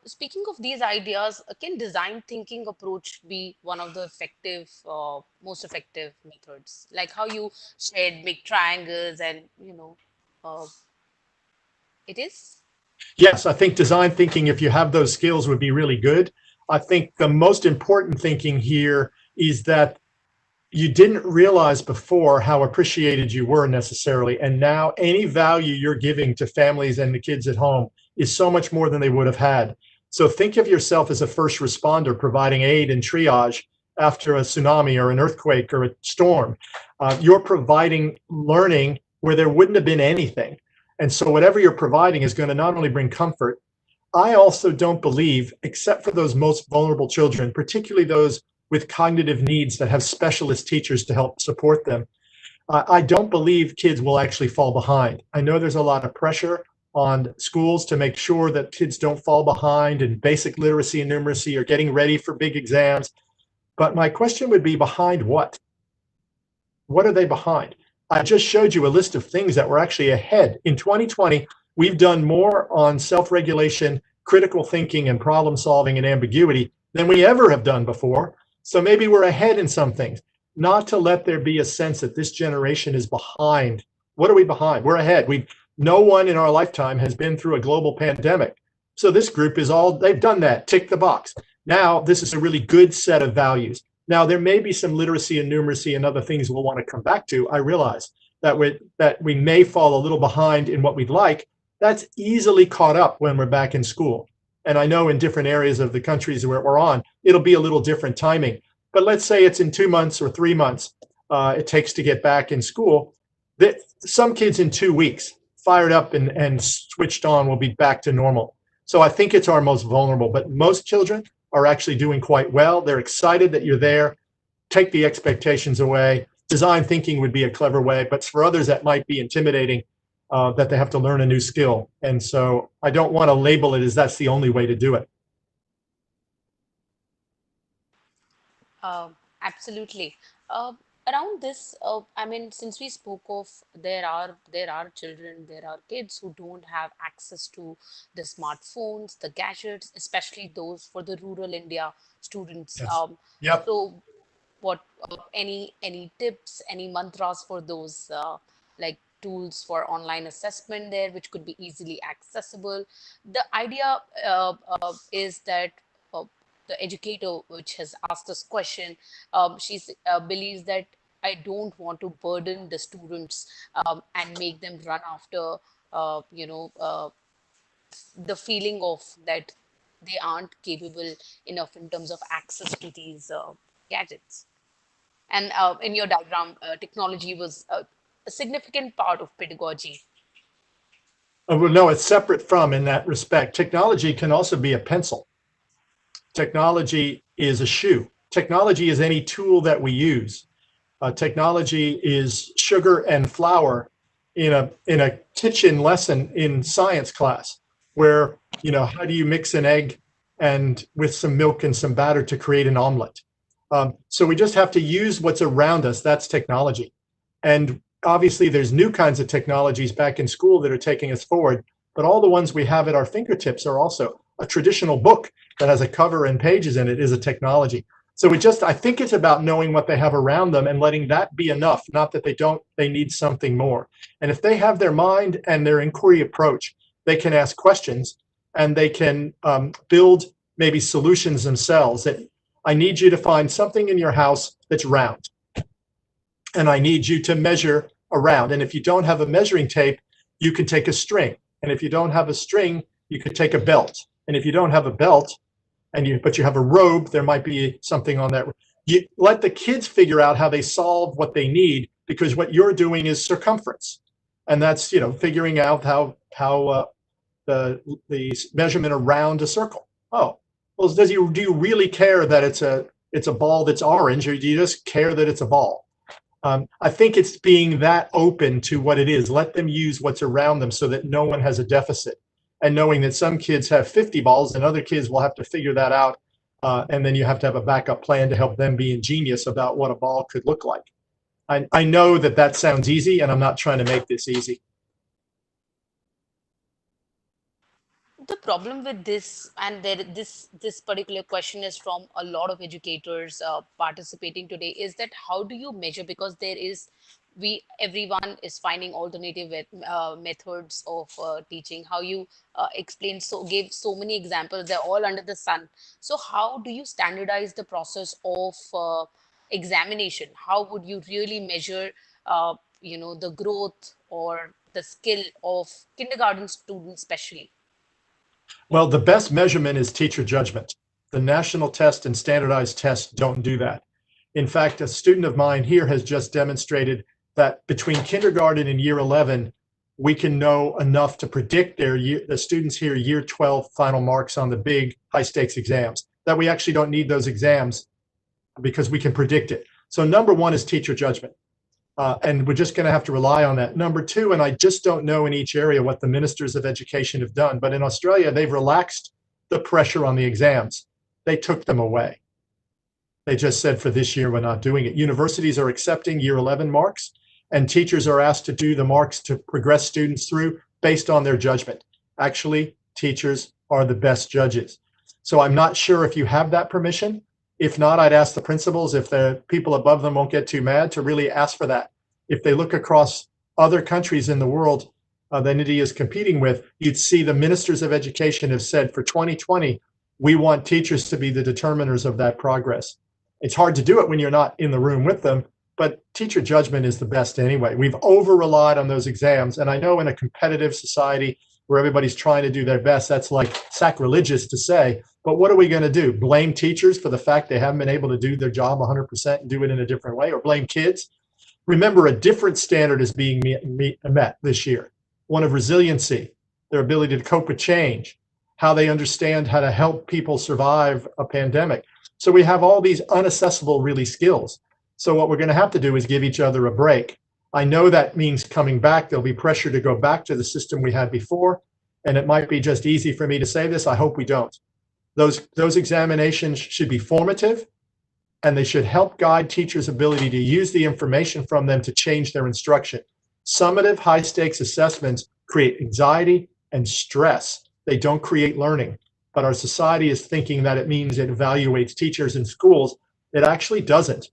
Speaking of these ideas, can design thinking approach be one of the most effective methods? Like how you said, make triangles and, uh, it is? Yes, I think design thinking, if you have those skills, would be really good. I think the most important thinking here is that you didn't realize before how appreciated you were necessarily. And now any value you're giving to families and the kids at home is so much more than they would have had. So think of yourself as a first responder providing aid and triage after a tsunami or an earthquake or a storm. You're providing learning where there wouldn't have been anything. And so whatever you're providing is going to not only bring comfort. I also don't believe, except for those most vulnerable children, particularly those with cognitive needs that have specialist teachers to help support them, I don't believe kids will actually fall behind. I know there's a lot of pressure on schools to make sure that kids don't fall behind in basic literacy and numeracy or getting ready for big exams. But my question would be, behind what? What are they behind? I just showed you a list of things that were actually ahead. In 2020, we've done more on self-regulation, critical thinking, and problem solving and ambiguity than we ever have done before. So maybe we're ahead in some things. Not to let there be a sense that this generation is behind. What are we behind? We're ahead. No one in our lifetime has been through a global pandemic. So this group is they've done that, tick the box. Now, this is a really good set of values. Now, there may be some literacy and numeracy and other things we'll want to come back to. I realize that we may fall a little behind in what we'd like. That's easily caught up when we're back in school. And I know in different areas of the countries where we're on, it'll be a little different timing. But let's say it's in 2 months or 3 months it takes to get back in school. Some kids in 2 weeks, fired up and switched on, will be back to normal. So I think it's our most vulnerable, but most children are actually doing quite well. They're excited that you're there. Take the expectations away. Design thinking would be a clever way, but for others that might be intimidating, that they have to learn a new skill. And so I don't want to label it as that's the only way to do it. Absolutely. Around this, I mean, since we spoke of there are children, there are kids who don't have access to the smartphones, the gadgets, especially those for the rural India students. Yes. Yep. So, what any tips, any mantras for those like tools for online assessment there, which could be easily accessible? The idea is that. The educator which has asked this question, she believes that I don't want to burden the students and make them run after, the feeling of that they aren't capable enough in terms of access to these gadgets. And in your diagram, technology was a significant part of pedagogy. Well, no, it's separate from in that respect. Technology can also be a pencil. Technology is a shoe. Technology is any tool that we use. Technology is sugar and flour in a kitchen lesson in science class, where, how do you mix an egg and with some milk and some batter to create an omelet? So we just have to use what's around us. That's technology. And obviously there's new kinds of technologies back in school that are taking us forward, but all the ones we have at our fingertips are also a traditional book that has a cover and pages in it is a technology. So I think it's about knowing what they have around them and letting that be enough, not that they need something more. And if they have their mind and their inquiry approach, they can ask questions and they can build maybe solutions themselves. That I need you to find something in your house that's round, and I need you to measure around. And if you don't have a measuring tape, you can take a string. And if you don't have a string, you could take a belt. And if you don't have a belt, but you have a robe, there might be something on that. You let the kids figure out how they solve what they need, because what you're doing is circumference, and that's figuring out how the measurement around a circle. Oh, well, do you really care that it's a ball that's orange, or do you just care that it's a ball? I think it's being that open to what it is. Let them use what's around them so that no one has a deficit. And knowing that some kids have 50 balls and other kids will have to figure that out. And then you have to have a backup plan to help them be ingenious about what a ball could look like. I know that sounds easy, and I'm not trying to make this easy. The problem with this, and this particular question is from a lot of educators participating today, is that how do you measure? Because everyone is finding alternative methods of teaching. How you gave so many examples, they're all under the sun. So how do you standardize the process of examination? How would you really measure the growth or the skill of kindergarten students especially? Well, the best measurement is teacher judgment. The national test and standardized tests don't do that. In fact, a student of mine here has just demonstrated that between kindergarten and year 11, we can know enough to predict the students here year 12 final marks on the big high stakes exams, that we actually don't need those exams because we can predict it. So number one is teacher judgment. And we're just going to have to rely on that. Number two, and I just don't know in each area what the ministers of education have done, but in Australia, they've relaxed the pressure on the exams. They took them away. They just said, for this year, we're not doing it. Universities are accepting year 11 marks, and teachers are asked to do the marks to progress students through based on their judgment. Actually, teachers are the best judges. So I'm not sure if you have that permission. If not, I'd ask the principals, if the people above them won't get too mad, to really ask for that. If they look across other countries in the world that India is competing with, you'd see the ministers of education have said for 2020, we want teachers to be the determiners of that progress. It's hard to do it when you're not in the room with them, but teacher judgment is the best anyway. We've over-relied on those exams, and I know in a competitive society where everybody's trying to do their best, that's like sacrilegious to say, but what are we going to do? Blame teachers for the fact they haven't been able to do their job 100% and do it in a different way, or blame kids? Remember, a different standard is being met this year. One of resiliency, their ability to cope with change, how they understand how to help people survive a pandemic. So we have all these unaccessible really skills. So what we're going to have to do is give each other a break. I know that means coming back. There'll be pressure to go back to the system we had before. And it might be just easy for me to say this. I hope we don't. Those examinations should be formative, and they should help guide teachers' ability to use the information from them to change their instruction. Summative high-stakes assessments create anxiety and stress. They don't create learning. But our society is thinking that it means it evaluates teachers in schools. It actually doesn't.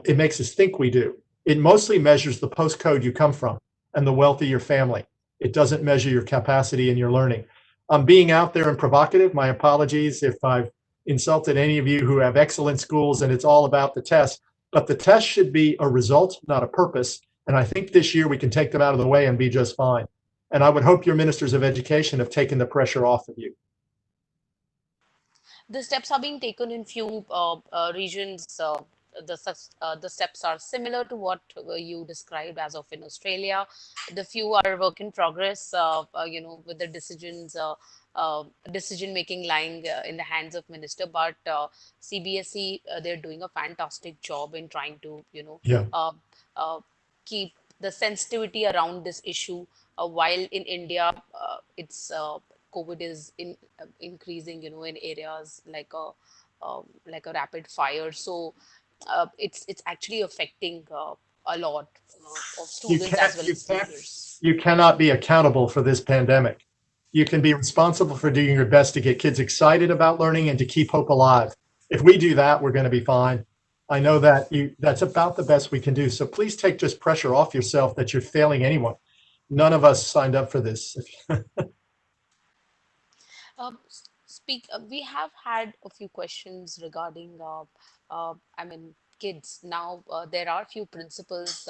It makes us think we do. It mostly measures the postcode you come from and the wealth of your family. It doesn't measure your capacity and your learning. I'm being out there and provocative. My apologies if I've insulted any of you who have excellent schools and it's all about the test. But the test should be a result, not a purpose. And I think this year we can take them out of the way and be just fine. And I would hope your ministers of education have taken the pressure off of you. The steps are being taken in few regions. The steps are similar to what you described as of in Australia. The few are work in progress, with the decision making lying in the hands of minister. But CBSE, they're doing a fantastic job in trying to, Yeah. keep the sensitivity around this issue. While in India, it's COVID is increasing, in areas like a rapid fire. So it's actually affecting a lot of students as well as teachers. You cannot be accountable for this pandemic. You can be responsible for doing your best to get kids excited about learning and to keep hope alive. If we do that, we're going to be fine. I know that that's about the best we can do. So please take just pressure off yourself that you're failing anyone. None of us signed up for this. we have had a few questions regarding, I mean, kids. Now, there are few principals,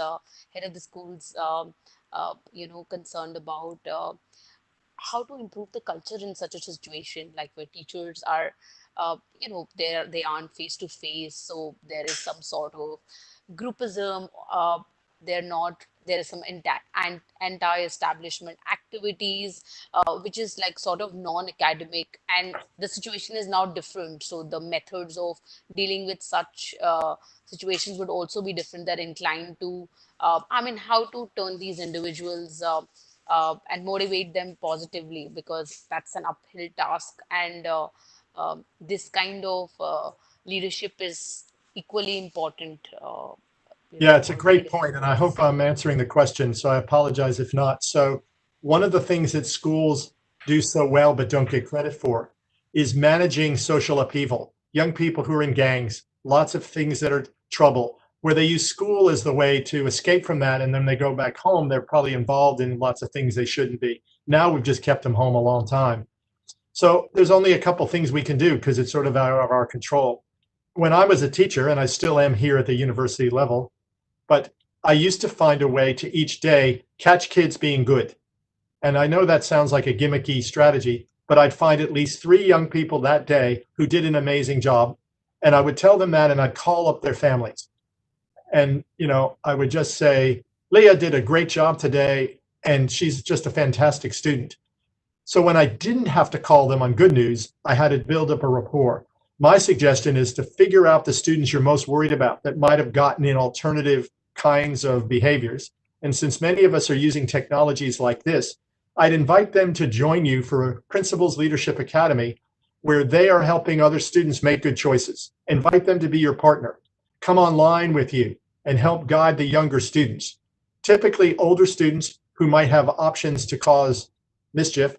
head of the schools, concerned about how to improve the culture in such a situation, like where teachers are, they aren't face to face, so there is some sort of groupism. They're not. There is some anti-establishment activities, which is like sort of non-academic, and the situation is now different. So the methods of dealing with such situations would also be different. They're inclined to, how to turn these individuals and motivate them positively, because that's an uphill task. And this kind of leadership is equally important, Yeah, it's a for great leadership point, and I roles. hope I'm answering the question, so I apologize if not. So one of the things that schools do so well but don't get credit for is managing social upheaval. Young people who are in gangs, lots of things that are trouble, where they use school as the way to escape from that, and then they go back home, they're probably involved in lots of things they shouldn't be. Now we've just kept them home a long time. So there's only a couple things we can do because it's sort of out of our control. When I was a teacher, and I still am here at the university level, but I used to find a way to each day catch kids being good. And I know that sounds like a gimmicky strategy, but I'd find at least 3 young people that day who did an amazing job. And I would tell them that, and I'd call up their families. And, I would just say, Leah did a great job today, and she's just a fantastic student. So when I didn't have to call them on good news, I had to build up a rapport. My suggestion is to figure out the students you're most worried about that might have gotten in alternative kinds of behaviors. And since many of us are using technologies like this, I'd invite them to join you for a Principals Leadership Academy where they are helping other students make good choices. Invite them to be your partner. Come online with you and help guide the younger students. Typically, older students who might have options to cause mischief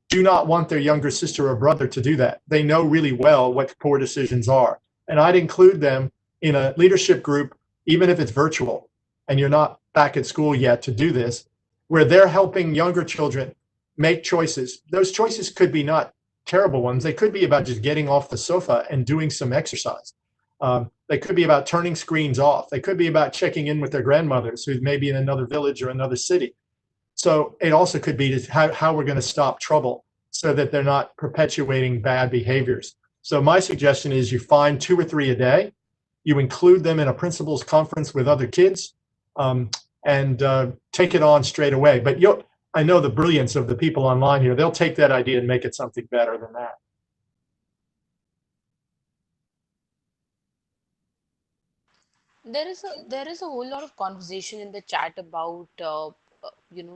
do not want their younger sister or brother to do that. They know really well what poor decisions are. And I'd include them in a leadership group, even if it's virtual, and you're not back at school yet to do this, where they're helping younger children make choices. Those choices could be not terrible ones. They could be about just getting off the sofa and doing some exercise. They could be about turning screens off. They could be about checking in with their grandmothers who may be in another village or another city. So it also could be how we're going to stop trouble so that they're not perpetuating bad behaviors. So my suggestion is you find 2 or 3 a day, you include them in a principals conference with other kids, and take it on straight away. But I know the brilliance of the people online here. They'll take that idea and make it something better than that. There is a whole lot of conversation in the chat about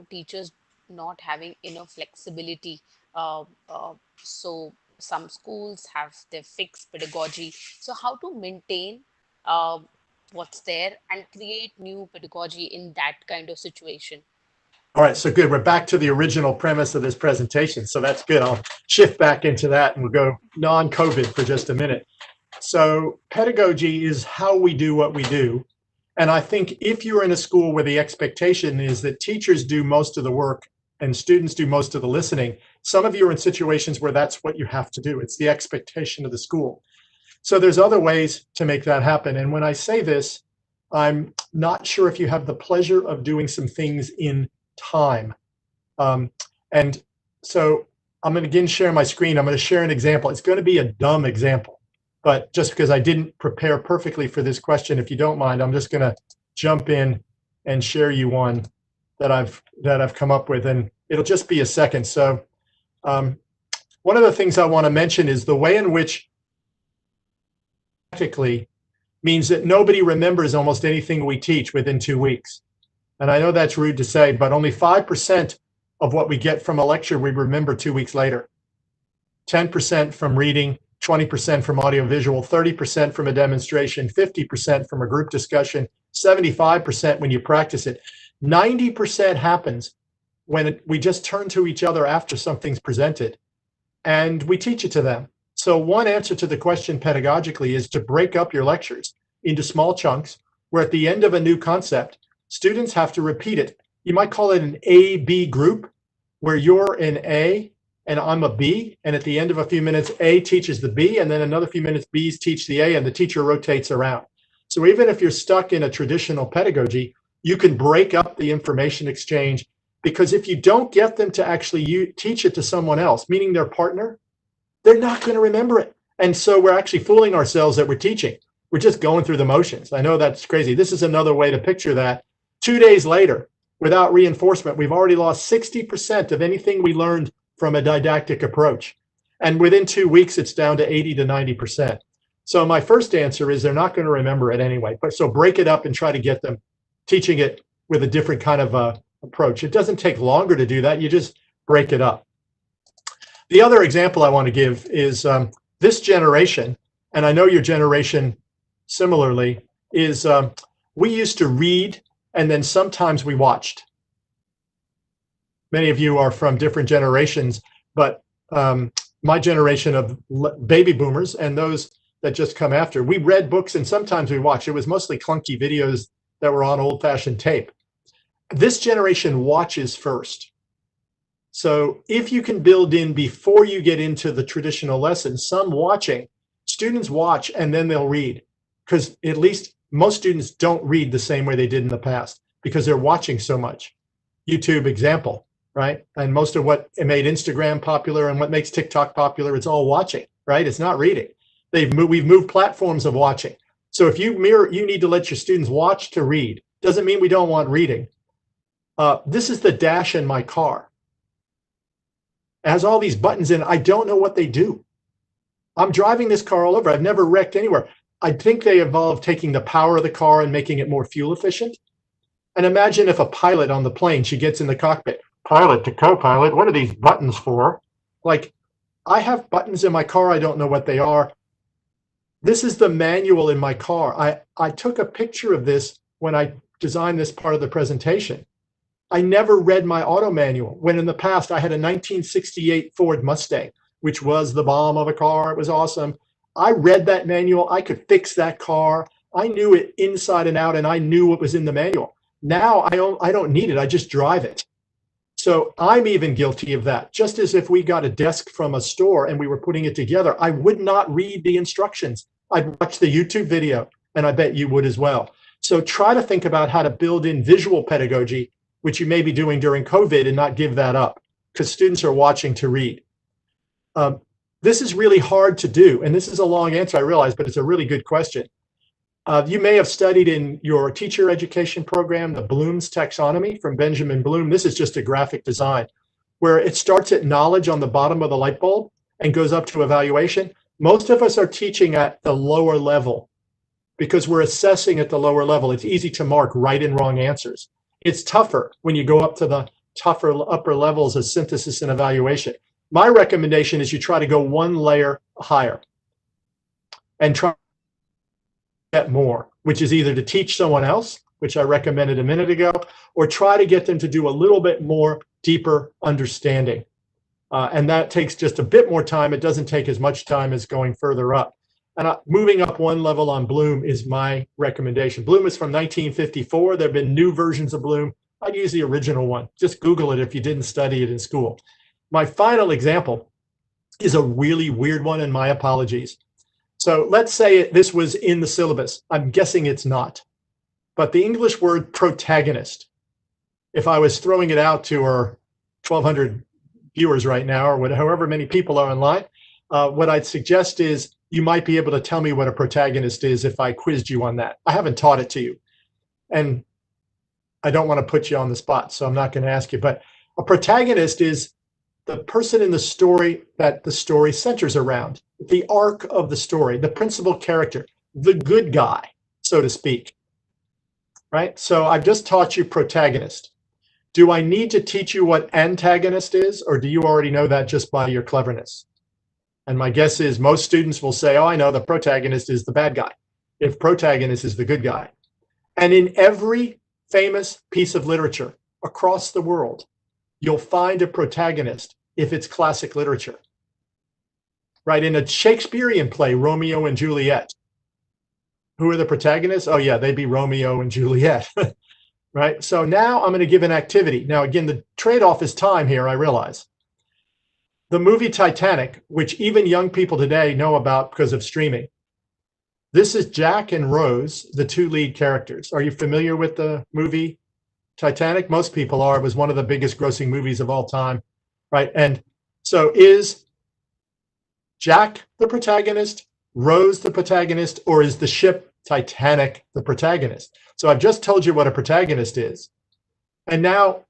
teachers not having enough flexibility. So some schools have their fixed pedagogy. So how to maintain uh, what's there and create new pedagogy in that kind of situation? All right, so good. We're back to the original premise of this presentation. So that's good. I'll shift back into that and we'll go non-COVID for just a minute. So pedagogy is how we do what we do. And I think if you're in a school where the expectation is that teachers do most of the work and students do most of the listening, some of you are in situations where that's what you have to do. It's the expectation of the school. So there's other ways to make that happen. And when I say this, I'm not sure if you have the pleasure of doing some things in time. And so I'm going to again share my screen. I'm going to share an example. It's going to be a dumb example, but just because I didn't prepare perfectly for this question, if you don't mind, I'm just going to jump in and share you one that I've come up with, and it'll just be a second. So one of the things I want to mention is the way in which practically means that nobody remembers almost anything we teach within 2 weeks. And I know that's rude to say, but only 5% of what we get from a lecture we remember 2 weeks later. 10% from reading, 20% from audiovisual, 30% from a demonstration, 50% from a group discussion, 75% when you practice it. 90% happens when we just turn to each other after something's presented and we teach it to them. So one answer to the question pedagogically is to break up your lectures into small chunks where at the end of a new concept, students have to repeat it. You might call it an A-B group, where you're in A and I'm a B, and at the end of a few minutes, A teaches the B, and then another few minutes, B's teach the A, and the teacher rotates around. So even if you're stuck in a traditional pedagogy, you can break up the information exchange, because if you don't get them to actually teach it to someone else, meaning their partner, they're not going to remember it. And so we're actually fooling ourselves that we're teaching. We're just going through the motions. I know that's crazy. This is another way to picture that. 2 days later, without reinforcement, we've already lost 60% of anything we learned from a didactic approach. And within 2 weeks, it's down to 80 to 90%. So my first answer is they're not going to remember it anyway. But so break it up and try to get them teaching it with a different kind of approach. It doesn't take longer to do that. You just break it up. The other example I want to give is this generation, and I know your generation similarly, is we used to read and then sometimes we watched. Many of you are from different generations, but my generation of baby boomers and those that just come after, we read books and sometimes we watched. It was mostly clunky videos that were on old-fashioned tape. This generation watches first. So if you can build in before you get into the traditional lessons, some watching, students watch and then they'll read, because at least most students don't read the same way they did in the past because they're watching so much. YouTube example, right? And most of what made Instagram popular and what makes TikTok popular, it's all watching, right? It's not reading. We've moved platforms of watching. So if you need to let your students watch to read. Doesn't mean we don't want reading. This is the dash in my car. It has all these buttons in it. I don't know what they do. I'm driving this car all over. I've never wrecked anywhere. I think they evolved taking the power of the car and making it more fuel efficient. And imagine if a pilot on the plane, she gets in the cockpit, pilot to co-pilot, what are these buttons for? Like, I have buttons in my car. I don't know what they are. This is the manual in my car. I took a picture of this when I designed this part of the presentation. I never read my auto manual, when in the past I had a 1968 Ford Mustang, which was the bomb of a car. It was awesome. I read that manual. I could fix that car. I knew it inside and out, and I knew what was in the manual. Now I don't need it. I just drive it. So I'm even guilty of that. Just as if we got a desk from a store and we were putting it together, I would not read the instructions. I'd watch the YouTube video, and I bet you would as well. So try to think about how to build in visual pedagogy, which you may be doing during COVID, and not give that up, because students are watching to read. This is really hard to do, and this is a long answer, I realize, but it's a really good question. You may have studied in your teacher education program, the Bloom's taxonomy from Benjamin Bloom. This is just a graphic design where it starts at knowledge on the bottom of the light bulb and goes up to evaluation. Most of us are teaching at the lower level because we're assessing at the lower level. It's easy to mark right and wrong answers. It's tougher when you go up to the tougher upper levels of synthesis and evaluation. My recommendation is you try to go one layer higher and try to get more, which is either to teach someone else, which I recommended a minute ago, or try to get them to do a little bit more deeper understanding. And that takes just a bit more time. It doesn't take as much time as going further up. And moving up one level on Bloom is my recommendation. Bloom is from 1954. There have been new versions of Bloom. I'd use the original one. Just Google it if you didn't study it in school. My final example is a really weird one, and my apologies. So let's say this was in the syllabus. I'm guessing it's not. But the English word protagonist, if I was throwing it out to our 1,200 viewers right now, or however many people are online, what I'd suggest is you might be able to tell me what a protagonist is if I quizzed you on that. I haven't taught it to you, and I don't want to put you on the spot, so I'm not going to ask you. But a protagonist is the person in the story that the story centers around, the arc of the story, the principal character, the good guy, so to speak. Right? So I've just taught you protagonist. Do I need to teach you what antagonist is, or do you already know that just by your cleverness? And my guess is most students will say, oh, I know the protagonist is the bad guy, if protagonist is the good guy. And in every famous piece of literature across the world, you'll find a protagonist if it's classic literature. Right? In a Shakespearean play, Romeo and Juliet, who are the protagonists? Oh yeah, they'd be Romeo and Juliet. Right? So now I'm going to give an activity. Now again, the trade-off is time here, I realize. the movie Titanic, which even young people today know about because of streaming. This is Jack and Rose, the two lead characters. Are you familiar with the movie Titanic? Most people are. It was one of the biggest grossing movies of all time, right? And so is Jack the protagonist, Rose the protagonist, or is the ship Titanic the protagonist? So I've just told you what a protagonist is. And now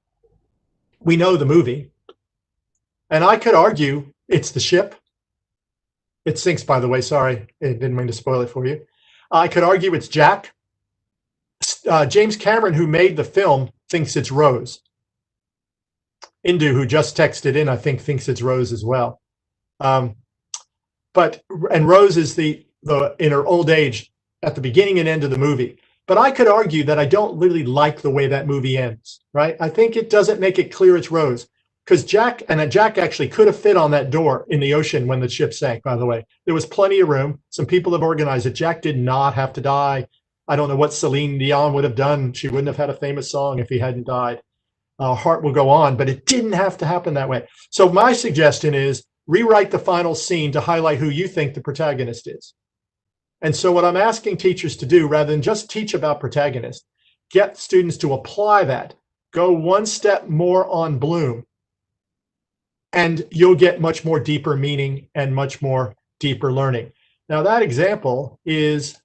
we know the movie. And I could argue it's the ship. It sinks, by the way. Sorry, I didn't mean to spoil it for you. I could argue it's Jack. James Cameron, who made the film, thinks it's Rose. Indu, who just texted in, I think thinks it's Rose as well. And Rose is the in her old age at the beginning and end of the movie. But I could argue that I don't really like the way that movie ends, right? I think it doesn't make it clear it's Rose. Because Jack actually could have fit on that door in the ocean when the ship sank, by the way. There was plenty of room. Some people have organized it. Jack did not have to die. I don't know what Celine Dion would have done. She wouldn't have had a famous song if he hadn't died. Heart Will Go On, but it didn't have to happen that way. So my suggestion is rewrite the final scene to highlight who you think the protagonist is. And so what I'm asking teachers to do, rather than just teach about protagonists, get students to apply that. Go one step more on Bloom. And you'll get much more deeper meaning and much more deeper learning. Now that example is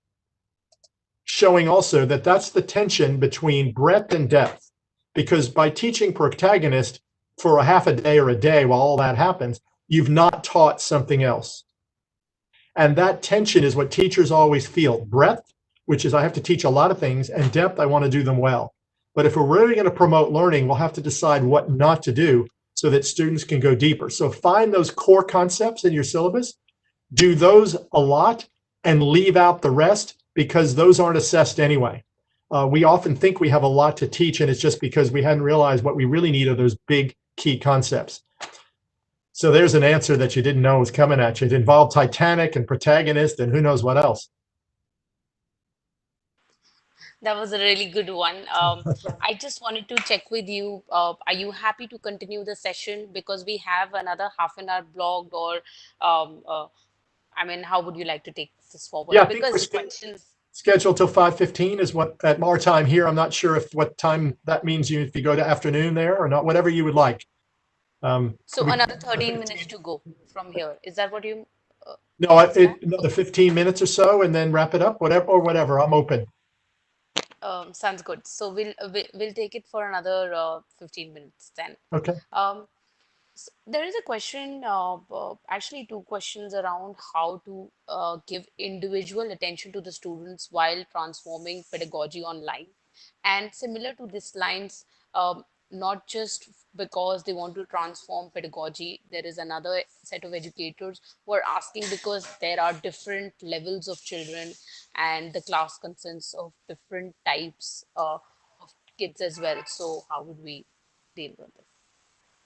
showing also that that's the tension between breadth and depth, because by teaching protagonist for a half a day or a day while all that happens, you've not taught something else. And that tension is what teachers always feel. Breadth, which is I have to teach a lot of things, and depth, I want to do them well. But if we're really going to promote learning, we'll have to decide what not to do so that students can go deeper. So find those core concepts in your syllabus, do those a lot, and leave out the rest because those aren't assessed anyway. We often think we have a lot to teach, and it's just because we hadn't realized what we really need are those big key concepts. So there's an answer that you didn't know was coming at you. It involved Titanic and protagonist and who knows what else. That was a really good one. I just wanted to check with you. Are you happy to continue the session? Because we have another half an hour blocked, or I mean, how would you like to take this forward? Yeah, because questions. Scheduled till 5:15 is what at our time here. I'm not sure what time that means if you go to afternoon there or not, whatever you would like. So another 13 minutes to go from here. Is that what you? No, another 15 minutes or so, and then wrap it up. Whatever. I'm open. Sounds good. So we'll take it for another 15 minutes then. Okay. So there is a question, actually two questions around how to give individual attention to the students while transforming pedagogy online. And similar to these lines, not just because they want to transform pedagogy, there is another set of educators who are asking because there are different levels of children and the class consists of different types of kids as well. So how would we deal with it?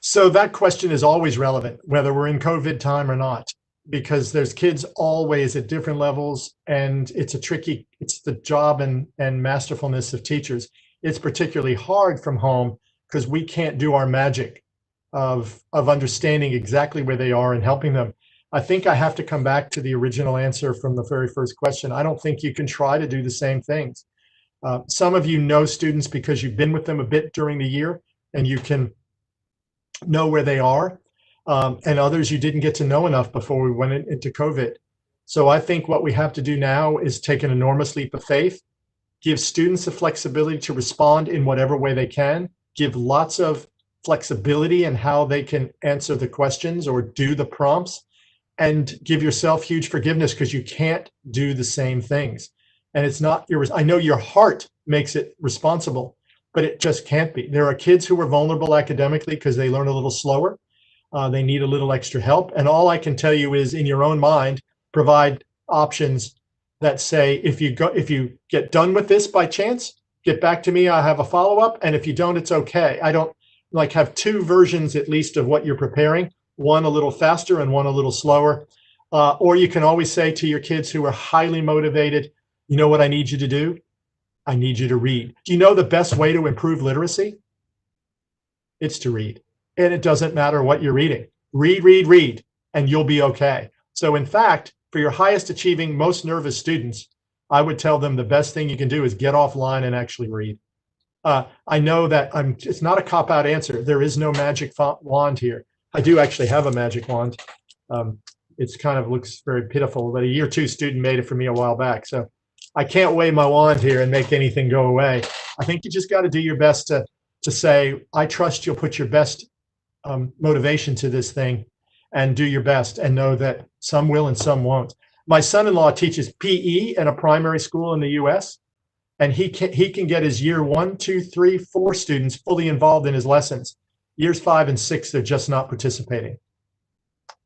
So that question is always relevant, whether we're in COVID time or not, because there's kids always at different levels, and it's the job and masterfulness of teachers. It's particularly hard from home because we can't do our magic of understanding exactly where they are and helping them. I think I have to come back to the original answer from the very first question. I don't think you can try to do the same things. Some of you know students because you've been with them a bit during the year and you can know where they are, and others you didn't get to know enough before we went into COVID. So I think what we have to do now is take an enormous leap of faith, give students the flexibility to respond in whatever way they can, give lots of flexibility in how they can answer the questions or do the prompts, and give yourself huge forgiveness because you can't do the same things. And it's not yours. I know your heart makes it responsible, but it just can't be. There are kids who are vulnerable academically because they learn a little slower. They need a little extra help. And all I can tell you is in your own mind, provide options that say, if you get done with this by chance, get back to me, I have a follow-up. And if you don't, it's okay. I don't have two versions at least of what you're preparing, one a little faster and one a little slower. Or you can always say to your kids who are highly motivated, you know what I need you to do? I need you to read. Do you know the best way to improve literacy? It's to read. And it doesn't matter what you're reading. read, and you'll be okay. So in fact, for your highest achieving, most nervous students, I would tell them the best thing you can do is get offline and actually read. I know that it's not a cop-out answer. There is no magic wand here. I do actually have a magic wand. It's kind of looks very pitiful, but a year 2 student made it for me a while back. So I can't wave my wand here and make anything go away. I think you just got to do your best to say, I trust you'll put your best motivation to this thing and do your best, and know that some will and some won't. My son-in-law teaches PE in a primary school in the US, and he can get his year 1, 2, 3, 4 students fully involved in his lessons. Years 5 and 6, they're just not participating.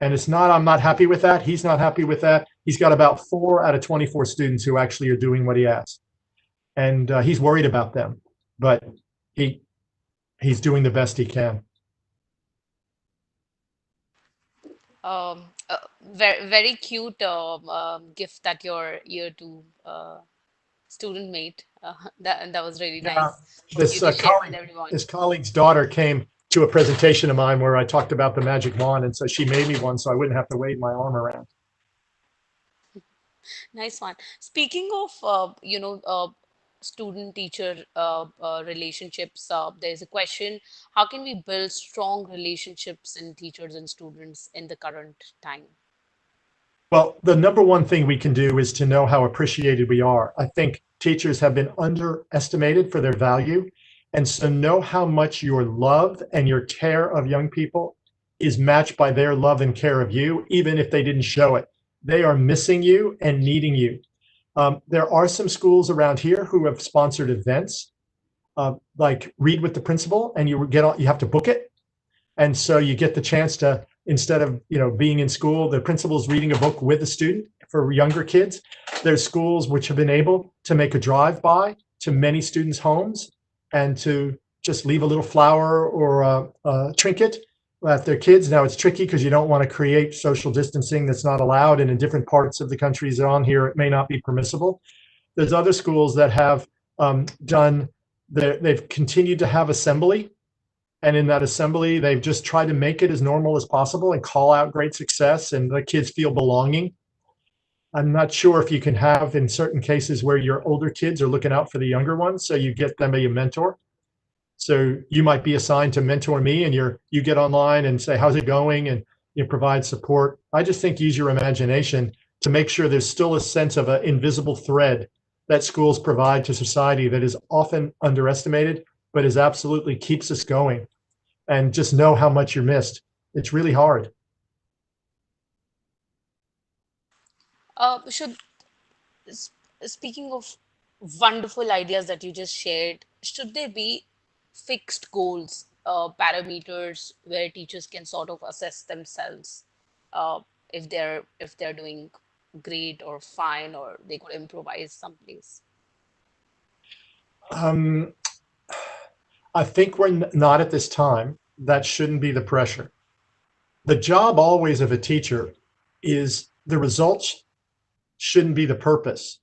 And it's not, I'm not happy with that. He's not happy with that. He's got about 4 out of 24 students who actually are doing what he asks. And he's worried about them, but he's doing the best he can. Very, very cute gift that your year 2 student made. That was really nice. This colleague's daughter came to a presentation of mine where I talked about the magic wand, and so she made me one so I wouldn't have to wave my arm around. Nice one. Speaking of, student-teacher relationships, there's a question: how can we build strong relationships in teachers and students in the current time? Well, the number one thing we can do is to know how appreciated we are. I think teachers have been underestimated for their value. And so know how much your love and your care of young people is matched by their love and care of you, even if they didn't show it. They are missing you and needing you. There are some schools around here who have sponsored events, like Read with the Principal, and you have to book it. And so you get the chance to, instead of being in school, the principal's reading a book with the student for younger kids. There's schools which have been able to make a drive-by to many students' homes and to just leave a little flower or a trinket at their kids. Now it's tricky because you don't want to create social distancing that's not allowed, and in different parts of the countries on here, it may not be permissible. There's other schools that have they've continued to have assembly. And in that assembly, they've just tried to make it as normal as possible and call out great success, and the kids feel belonging. I'm not sure if you can have, in certain cases, where your older kids are looking out for the younger ones, so you get them a mentor. So you might be assigned to mentor me, and you get online and say, how's it going? And you provide support. I just think use your imagination to make sure there's still a sense of an invisible thread that schools provide to society that is often underestimated, but is absolutely keeps us going. And just know how much you're missed. It's really hard. Speaking of wonderful ideas that you just shared, should there be fixed goals, parameters where teachers can sort of assess themselves if they're doing great or fine, or they could improvise someplace? I think we're not at this time. That shouldn't be the pressure. The job always of a teacher is the results shouldn't be the purpose.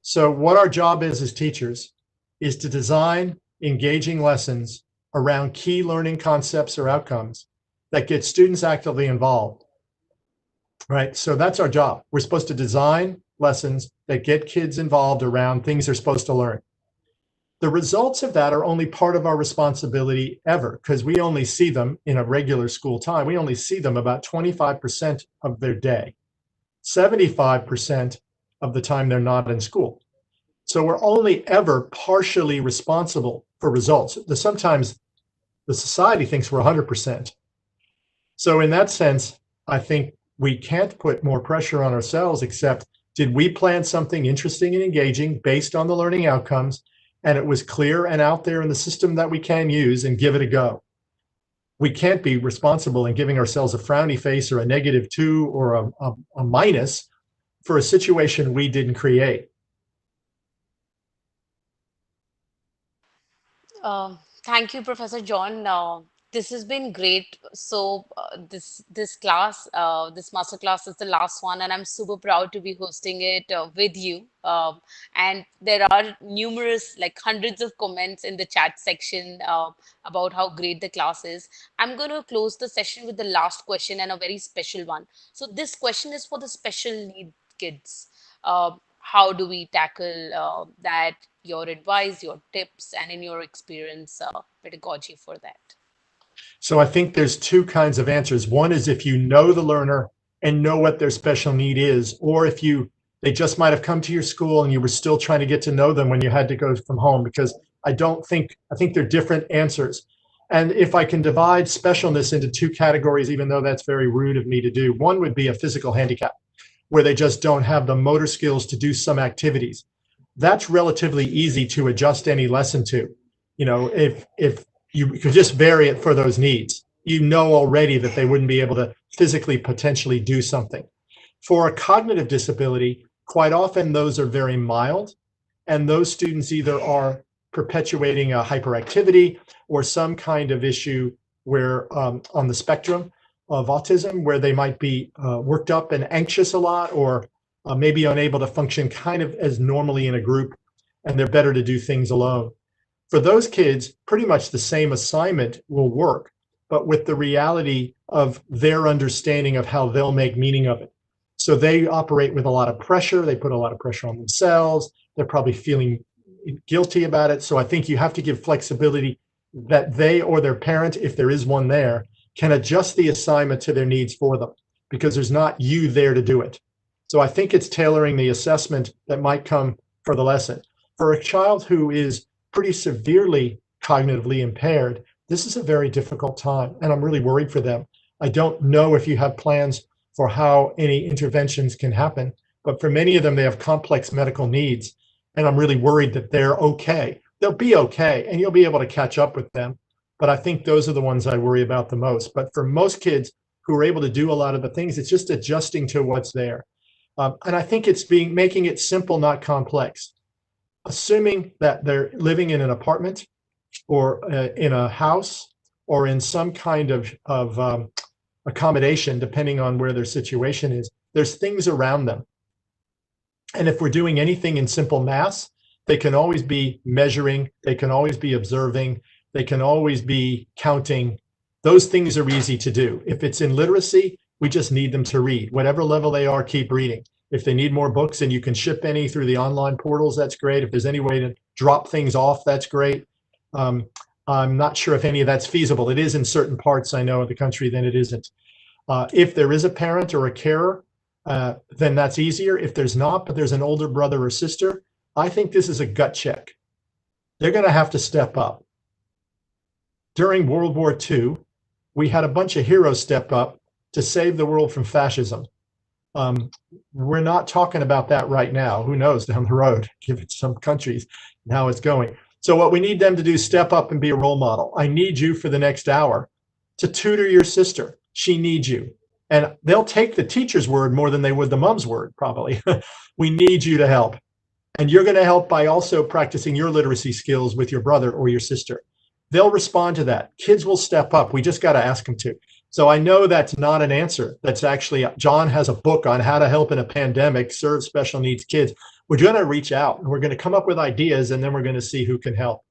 So what our job is as teachers is to design engaging lessons around key learning concepts or outcomes that get students actively involved, right? So that's our job. We're supposed to design lessons that get kids involved around things they're supposed to learn. The results of that are only part of our responsibility ever, because we only see them in a regular school time. We only see them about 25% of their day. 75% of the time they're not in school. So we're only ever partially responsible for results. Sometimes the society thinks we're 100%. So in that sense, I think we can't put more pressure on ourselves, except did we plan something interesting and engaging based on the learning outcomes, and it was clear and out there in the system that we can use, and give it a go. We can't be responsible in giving ourselves a frowny face or a -2 or a minus for a situation we didn't create. Thank you, Professor John. This has been great. So this class, this masterclass is the last one, and I'm super proud to be hosting it with you. And there are numerous, like hundreds of comments in the chat section about how great the class is. I'm going to close the session with the last question and a very special one. So this question is for the special need kids. How do we tackle that? Your advice, your tips, and in your experience, pedagogy for that. So I think there's two kinds of answers. One is if you know the learner and know what their special need is, or if they just might have come to your school and you were still trying to get to know them when you had to go from home, because I think they're different answers. And if I can divide specialness into two categories, even though that's very rude of me to do, one would be a physical handicap, where they just don't have the motor skills to do some activities. That's relatively easy to adjust any lesson to. You know, if you could just vary it for those needs, you know already that they wouldn't be able to physically potentially do something. For a cognitive disability, quite often those are very mild, and those students either are perpetuating a hyperactivity or some kind of issue where on the spectrum of autism, where they might be worked up and anxious a lot, or maybe unable to function kind of as normally in a group, and they're better to do things alone. For those kids, pretty much the same assignment will work, but with the reality of their understanding of how they'll make meaning of it. So they operate with a lot of pressure. They put a lot of pressure on themselves. They're probably feeling guilty about it. So I think you have to give flexibility that they or their parent, if there is one there, can adjust the assignment to their needs for them, because there's not you there to do it. So I think it's tailoring the assessment that might come for the lesson. For a child who is pretty severely cognitively impaired, this is a very difficult time, and I'm really worried for them. I don't know if you have plans for how any interventions can happen, but for many of them, they have complex medical needs, and I'm really worried that they're okay. They'll be okay, and you'll be able to catch up with them, but I think those are the ones I worry about the most. But for most kids who are able to do a lot of the things, it's just adjusting to what's there. And I think it's making it simple, not complex. Assuming that they're living in an apartment or in a house or in some kind of accommodation, depending on where their situation is, there's things around them. And if we're doing anything in simple math, they can always be measuring, they can always be observing, they can always be counting. Those things are easy to do. If it's in literacy, we just need them to read. Whatever level they are, keep reading. If they need more books and you can ship any through the online portals, that's great. If there's any way to drop things off, that's great. I'm not sure if any of that's feasible. It is in certain parts, I know, of the country, then it isn't. If there is a parent or a carer, then that's easier. If there's not, but there's an older brother or sister, I think this is a gut check. They're going to have to step up. During World War II, we had a bunch of heroes step up to save the world from fascism. We're not talking about that right now. Who knows down the road, given some countries and how it's going. So what we need them to do is step up and be a role model. I need you for the next hour to tutor your sister. She needs you. And they'll take the teacher's word more than they would the mom's word, probably. We need you to help. And you're going to help by also practicing your literacy skills with your brother or your sister. They'll respond to that. Kids will step up. We just got to ask them to. So I know that's not an answer. That's actually, John has a book on how to help in a pandemic, serve special needs kids. We're going to reach out and we're going to come up with ideas, and then we're going to see who can help.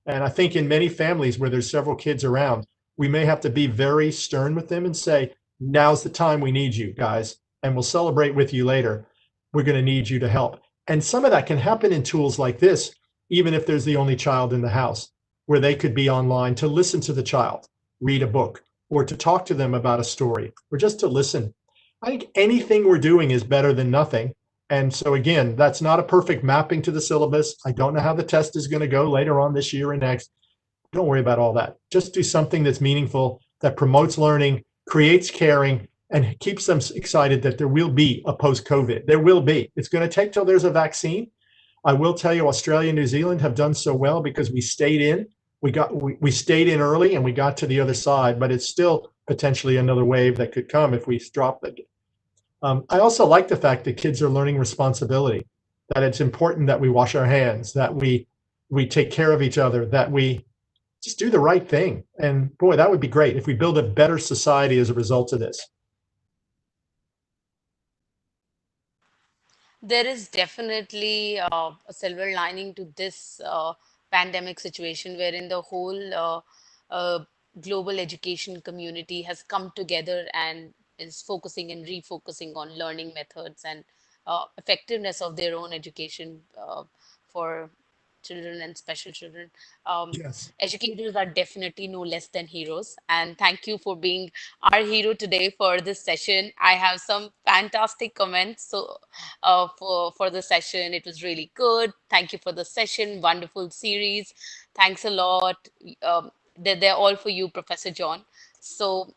And I think in many families where there's several kids around, we may have to be very stern with them and say, now's the time we need you guys, and we'll celebrate with you later. We're going to need you to help. And some of that can happen in tools like this, even if there's the only child in the house, where they could be online to listen to the child, read a book, or to talk to them about a story, or just to listen. I think anything we're doing is better than nothing. And so again, that's not a perfect mapping to the syllabus. I don't know how the test is going to go later on this year and next. Don't worry about all that. Just do something that's meaningful, that promotes learning, creates caring, and keeps them excited that there will be a post-COVID. There will be. It's going to take till there's a vaccine. I will tell you, Australia and New Zealand have done so well because we stayed in. We stayed in early and we got to the other side, but it's still potentially another wave that could come if we drop it. I also like the fact that kids are learning responsibility, that it's important that we wash our hands, that we take care of each other, that we just do the right thing. And boy, that would be great if we build a better society as a result of this. There is definitely a silver lining to this pandemic situation, wherein the whole global education community has come together and is focusing and refocusing on learning methods and effectiveness of their own education for children and special children. Yes. Educators are definitely no less than heroes. And thank you for being our hero today for this session. I have some fantastic comments. So for the session, it was really good. Thank you for the session. Wonderful series. Thanks a lot. They're all for you, Professor John. So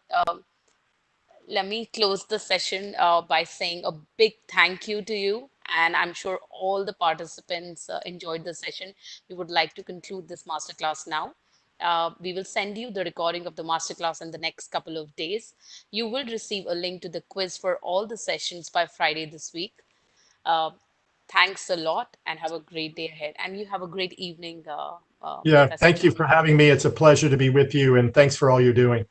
let me close the session by saying a big thank you to you. And I'm sure all the participants enjoyed the session. We would like to conclude this masterclass now. We will send you the recording of the masterclass in the next couple of days. You will receive a link to the quiz for all the sessions by Friday this week. Uh, Thanks a lot and have a great day ahead. And you have a great evening, Yeah. Professor Thank you John. for having me. It's a pleasure to be with you. And thanks for all you're doing.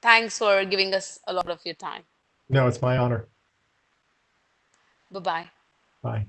Thanks for giving us a lot of your time. No, it's my honor. Bye-bye. Bye.